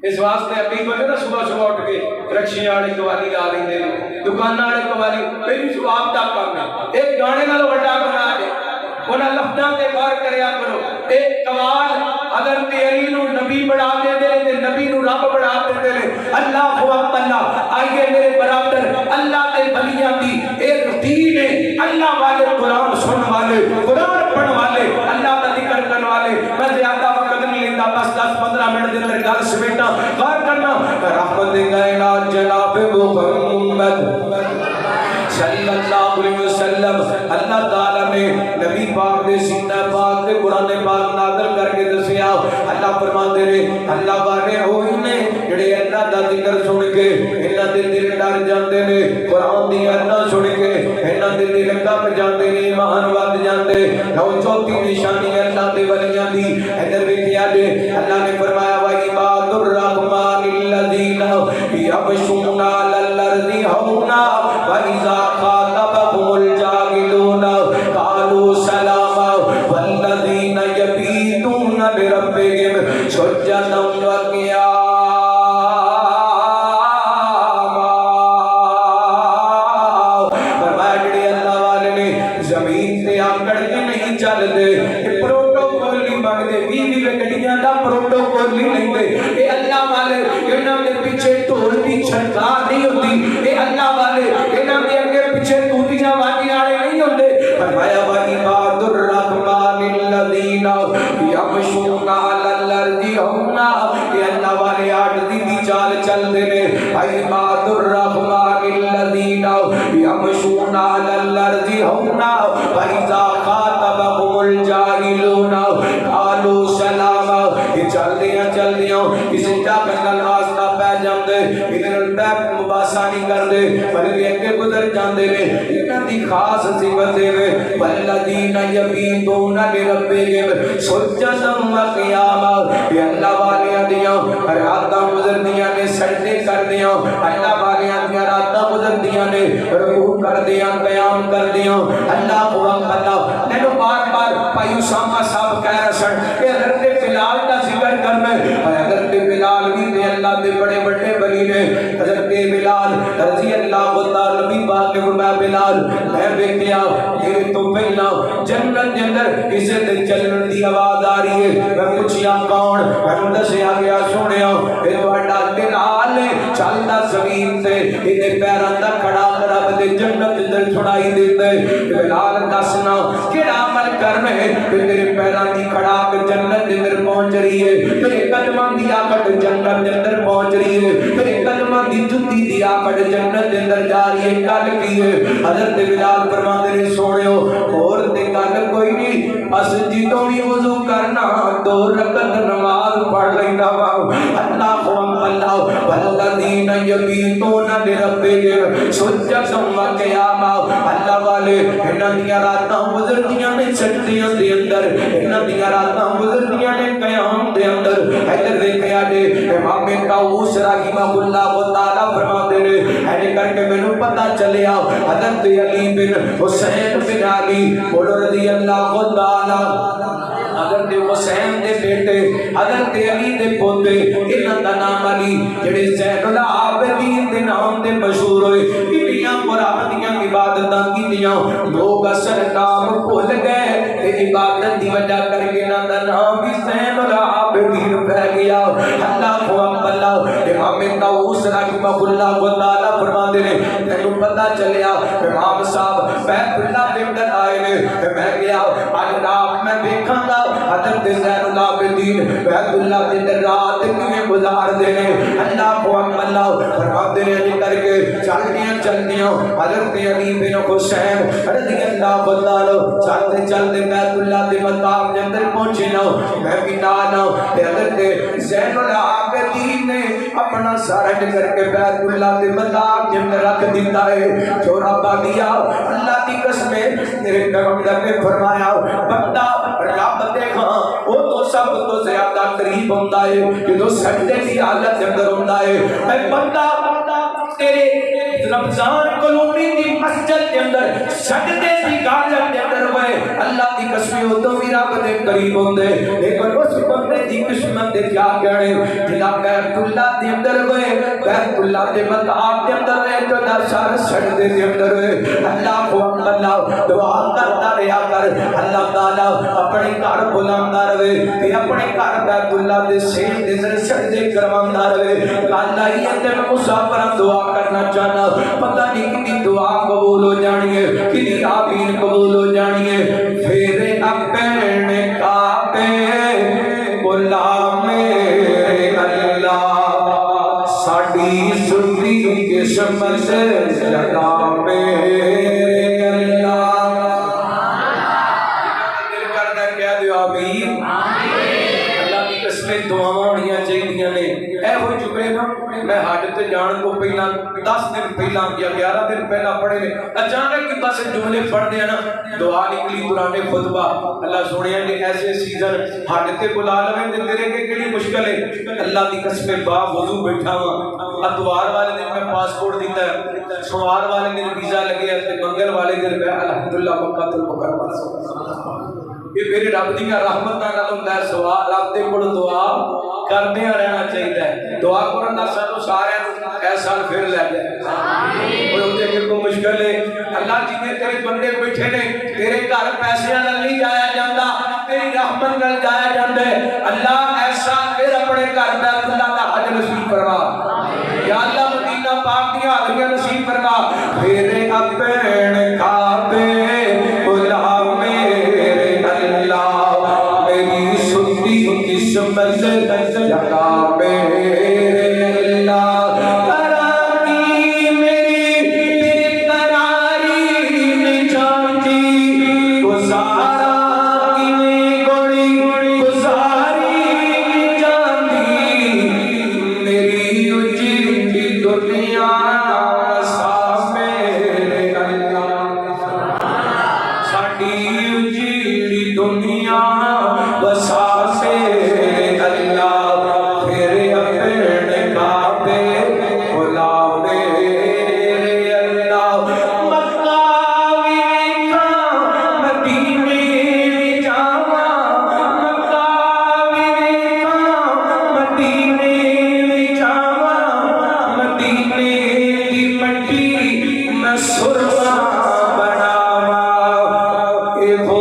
اس واسطے اپنی بندے نا صبح اٹھ کے رکشے والے قوالی لا لیندے نے دکاناں والے قوالی پہلی ثواب دا کام ہے ایک گانے نال بڑا گناہ ہے انہاں لفظاں تے غور کریا کرو ایک قوال حضرت علی نو نبی بنا دے تے نبی نو رب بنا دے اللہ اللہ آئیے میرے برادر اللہ دے ولیاں دی ایک دین ہے اللہ والے قرآن سن والے قرآن پڑھ والے اللہ کا ذکر کرنے والے میں زیادہ وقت نہیں لیتا بس 10-15 منٹ دے اندر گل سمیٹنا غور کرنا رحمت کائنات جناب محمد صلی اللہ علیہ وسلم اللہ تعالیٰ نے نبی پاک دے سینہ پاک دے قرآن پاک نازل کر کے دسیا اللہ فرماتے رہے اللہ والے ہوئی نے جڑے اللہ دا ذکر سن کے انہاں دے دل ڈر جاندے نے قرآن دی آیات سن کے انہاں دے دل کب جاندے نے ایمان ود جاندے نو چوتھی نشانی اللہ دے ولیاں دی ادھر ویکھیا جے اللہ نے فرمایا وا عباد الرحمن الذین یمشون علی الارض ہونا وَإِذَا خَاطَبَهُمُ الْجَاهِلُونَ قَالُوا سَلَامًا وَالَّذِينَ يَبِيتُونَ لِرَبِّهِمْ سُجَّدًا وَقِيَامًا فرمایا جڑے اللہ والے نے زمین تے آکڑ کے نہیں چل دے پروٹوکول نہیں منگدے بھی گڈیاں دا پروٹوکول نہیں لیندے اے اللہ والے انہاں دے پیچھے ڈھول دی چھڑکار نہیں ہوندی اے اللہ والے انہاں دے اگے پیچھے توتیاں واجیاں والے نہیں ہوندے فرمایا وعباد الرحمن الذین یمشون علی الارض ہونا اے اللہ والے عاجزی دی چال چل دے نے عباد الرحمن الذین یمشون علی الارض ہونا فاذا خاطبهم الجاهلون قالوا سلاما چل دیاں کسی کا کنگل آستا پہ جاندے ادھر بیک مباسا نہیں کردے بلکہ اگے گزر جاندے نے انہاں دی خاص صفت ہے والذین یبیتون لربہم سجدا وقیاما یہ اللہ والیاں دیاں راتاں گزردیاں نے سجدے کردیاں اللہ والیاں دیاں راتاں گزردیاں نے رکوع کردیاں قیام کردیاں اللہ کو اللہ نے بار بار بھائی اسامہ صاحب کہہ رہے سن کہ حضرت بلال کا ذکر کرنا ہے حضرت بلال بھی دے اللہ دے بڑے بڑے ولی نے حضرت بلال رضی اللہ تعالی نبی پاک نے فرمایا بلال میں دیکھیا میرے تو پہلا جنت کے اندر کسی دے چلن دی آواز آ رہی ہے میں پوچھیا کون میں دسیا گیا سنیا اے تہاڈا بلال چلدا زمین تے ایدے پیراں دا کھڑا رب دے جنت دل چھڑائی دیتے بلال دسنا کیڑا عمل کرنا ہے تیرے پیراں دی کھڑاک جنت دے اندر پہنچ رہی ہے تیرے قدماں دی آکڑ جنت دے اندر پہنچ رہی ہے تیرے قدماں دی جُتی دی آکڑ جنت دے اندر جا رہی ہے گل کی ہے حضرت بلال فرماندے نے سونیو اور تے گل کوئی نہیں بس جدوں بھی وضو کرنا 2 رکعت نماز پڑھ لینا وا اللہ اللہ والذین یبیتون لربہم سجدا و قیاما اللہ والے انہاں دیاں راتاں گزردیاں نے سجدیاں دے اندر انہاں دیاں راتاں گزردیاں نے قیام دے اندر ادھر دیکھیا جے امام طاؤس رحمہ اللہ تعالی فرماتے نے اینے کر کے مینوں پتہ چلیا حضرت علی بن حسین بن علی رضی اللہ تعالی حضرت حسین دے بیٹے حضرت علی دے پوتے انہاں دا نام علی جڑے زین العابدین دے نام تے مشہور ہوئے انہاں قرآن دیاں عبادتاں کیتیاں لوگ اثر نام بھول گئے تے عبادت دی وجہ کر کے انہاں دا نام بھی زین العابدین پہ گیا اللہ اللہ امام طاؤس رحمہ اللہ تعالی فرماندے نے تینوں پتہ چلیا امام صاحب بیت اللہ دے اندر آئے نے میں گیا اج رات میں دیکھاں گا حضرت زین العابدین بیت اللہ دے اندر رات کیویں گزار دے نے اللہ اللہ فرماندے نے کر کے چلدیاں حضرت علی بن حسین رضی اللہ تعالی چلتے چلتے بیت اللہ دے مقام دے اندر پہنچے نا میں بھی نانا حضرت زین العابدین نے اپنا سارا کر کے بیت اللہ دے مقام دے اندر رکھ دیتا ہے چھوڑا پا دیا اللہ دی قسم میرے پیغمبر نے فرمایا بندہ رب دے ہاں وہ تو سب تو زیادہ قریب ہوندا ہے جدوں سجدے دی حالت دے اندر ہوندا ہے اے بندہ تیرے رمضان کلونی دی مسجد دے اندر سجدے دی حالت دے اندر ہوئے اللہ دی قسم او تو بھی رب دے قریب ہوندے لیکن اس بندے دی قسمت دے کیا کہنے جدا بیت اللہ دے اندر ہوئے بیت اللہ دے مقام دے اندر ہے تو دا سارا سجدے دے اندر ہوئے اللہ کو اللہ دعا کرتا رہیا کر اللہ تعالی اپنے گھر بلاندا رہے تے اپنے گھر بیت اللہ دے سین دے اندر سجدے کرواوندا رہے گل آئی ہے تے مسافر دعا کرنا چاہنا پتہ نہیں کتنی دعا قبول ہو جانی ہے کتنی آمین قبول ہو جانی ہے پھر اپنے کعبے غلام اللہ ساڈی سنی قسمت لگا میرے اللہ دل کردا کہہ دیو آمین اللہ کی قسمیں دعاواں ہونیاں چاہیے نے اے ہوئی چکے نا میں حج تے جان کو پہلا 10 دن پہلا یا 11 دن پہلا پڑھے نے اچانک کی پاس جملے پڑھ دیا نا دعا نکلی قرآن خطبہ اللہ سونے نے ایسے سیزن حج تے بلا لویں تے تیرے کے کیڑی مشکل ہے اللہ دی قسم با وضو بیٹھا ہوا اتوار والے دن میں پاسپورٹ دیتا ہے سوموار والے دن ویزا لگے تے منگل والے دن میں الحمدللہ مکہ المکرمہ یہ میرے رب دی کا رحمت نال ہوندا ہے سوال رب دے کول دعا کردے رہنا چاہیے دعا کرن دا سانو سارے اے سال پھر لے جائے آمین اور تے کہ کوئی مشکل ہے اللہ جی نے تیرے بندے بیٹھے نے تیرے گھر پیسے نال نہیں جایا جاندا تیری رحمت نال جایا جاندا ہے اللہ ایسا پھر اپنے گھر بیت اللہ دا حج نصیب فرما یا اللہ مدینہ پاک دی حاضریاں نصیب فرما پھر اپنے کعبے غلام میرے اللہ میری سنی قسمت لگا میرے اللہ کرانی میری قراری میں جانتی گزارا کی گوڑی گزاری میں جانتی میری اجڑی دنیا صاف میرے اللہ ساڈی اجڑی دنیا بسا سے اللہ پھر اپنے کعبے غلام میرے اللہ مکہ ویکھاں مدینے وچ جاواں مکہ ویکھاں مدینے وچ جاواں مدینے دی مٹی میں سرما بناواں اے ہو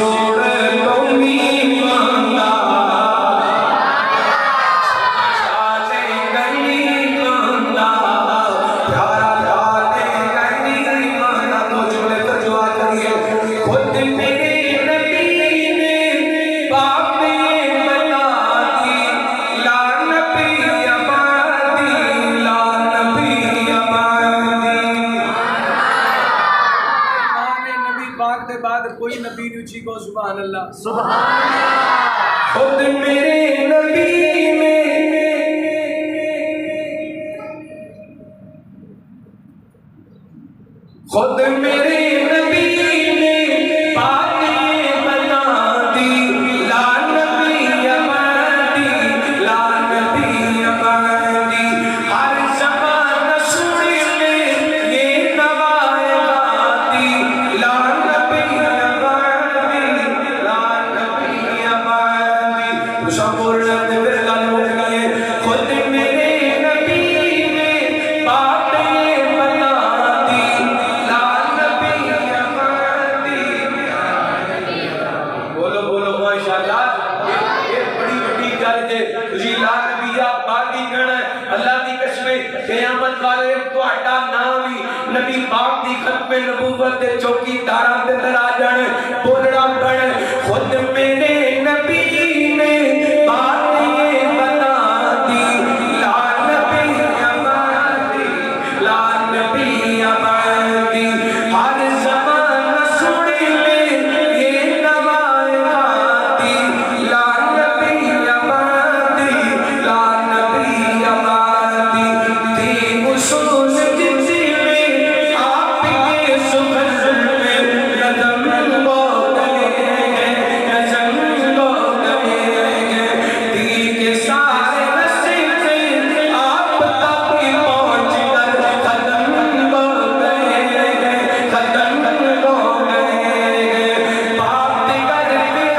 چھوڑ تم ایماندار کوئی نبی نہیں اچھی کو سبحان اللہ سبحان اللہ خود میرے نبی میں خود میرے نبی نے بات یہ بتا دی لا نبی اماندی لا نبی اماندی ہر زمان سن لے یہ نوائے گاتی لا نبی اماندی لا نبی اماندی شامور رہتے پھر گل مک گئے خود میرے نبی نے بات یہ بتا دی لا نبی اماندی بولو بولو ماشاءاللہ یہ بڑی بڑی گل ہے تسی لا نبی باقی کہنا ہے اللہ دی قسم قیامت والے تہاڈا نام ہی نبی پاک دی ختم نبوت دے چوکی داراں دے اندر آ جانے بولنا پڑے خود میرے نبی نے بات یہ بتا دی لا نبی اماندی لا نبی اماندی ہر زمان سن لے یہ نوائے گاتی لا نبی اماندی لا نبی اماندی دی اصول جنسی میں آپ کے سخن میں قدم کو گئے نظم کو گئے دی کے سارے رستے سے آپ تک پہنچ کر قدم کو گئے قدم کو گئے بات کر کے آ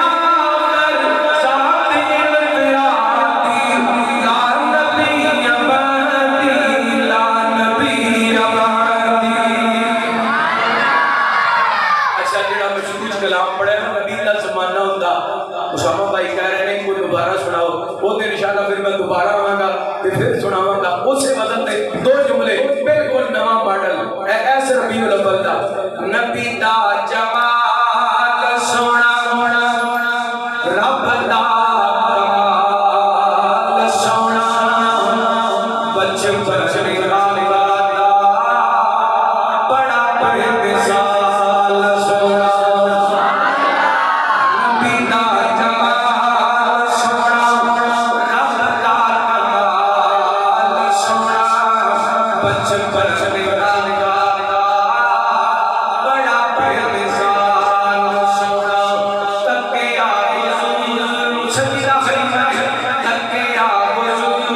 کر ساتھ انفرادی لا نبی اماندی لا نبی اماندی اچھا جڑا مشہور کلام پڑھے نا نبی دا زمانہ ہوندا اسامہ بھائی کہہ رہے ہیں کوئی دوبارہ سناؤ وہ تے انشاءاللہ پھر میں دوبارہ آواں گا تے پھر سناواں گا اسی وزن تے دو جملے بالکل نواں ماڈل ایس ربیع الاول دا نبی دا جمال سونا رب دا کمال سونا بچپن بڑا بڑے مثال سونا نبی دا جمال سونا رب دا کمال سونا بچپن بڑا بڑے مثال سونا تکیا حضور سجدہ تکیا حضور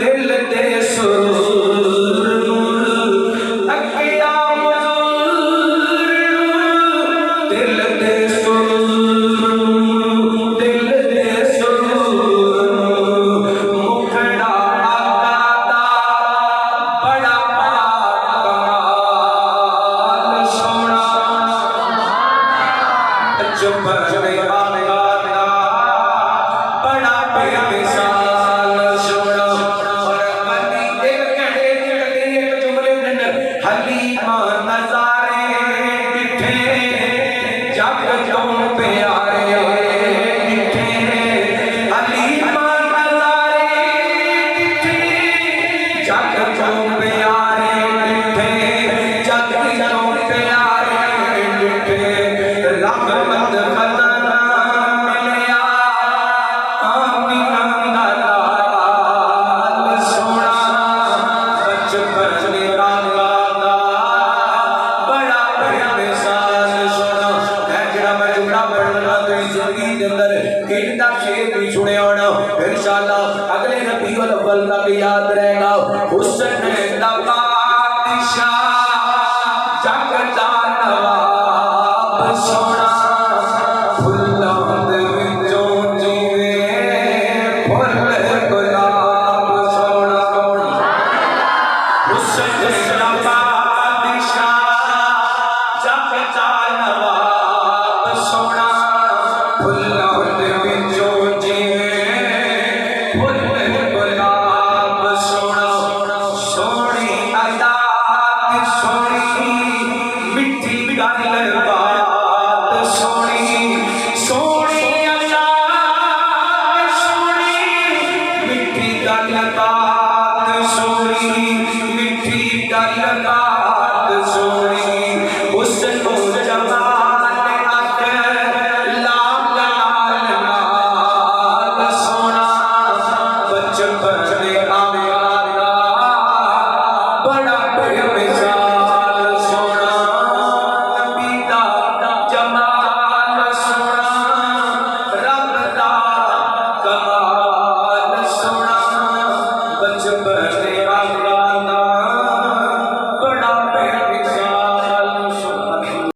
دل دے سرور تکیا حضور دل دے سرور دل دے سرور مکھڑا آقا دا بڑا پاک کمال سونا بچپن بڑا بے مثال سونا اور حلی ایک گھڑے ایک جملے اندر حلیمہ نظارے ڈٹھے جگ کیوں پیارے ڈٹھے حلیمہ نظارے ڈٹھے جگ کیوں پیارے ڈٹھے جگ کیوں پیارے ڈٹھے رحمت خزانہ ملیا آمینہ دا لال سونا بچپن دا بڑا بڑا مثال سونا ہے جڑا میں جملہ پڑھنا تیری زندگی دے اندر انہاں دا شعر بھی سنیا ہونا انشاءاللہ اگلے ربیع الاول تک یاد رہے گا حسن دا بادشاہ جگ دا نواب سونا پھلاں دے وچوں جیوے پھل گلاب سونا حسن دا بادشاہ جگ دا نواب اللہ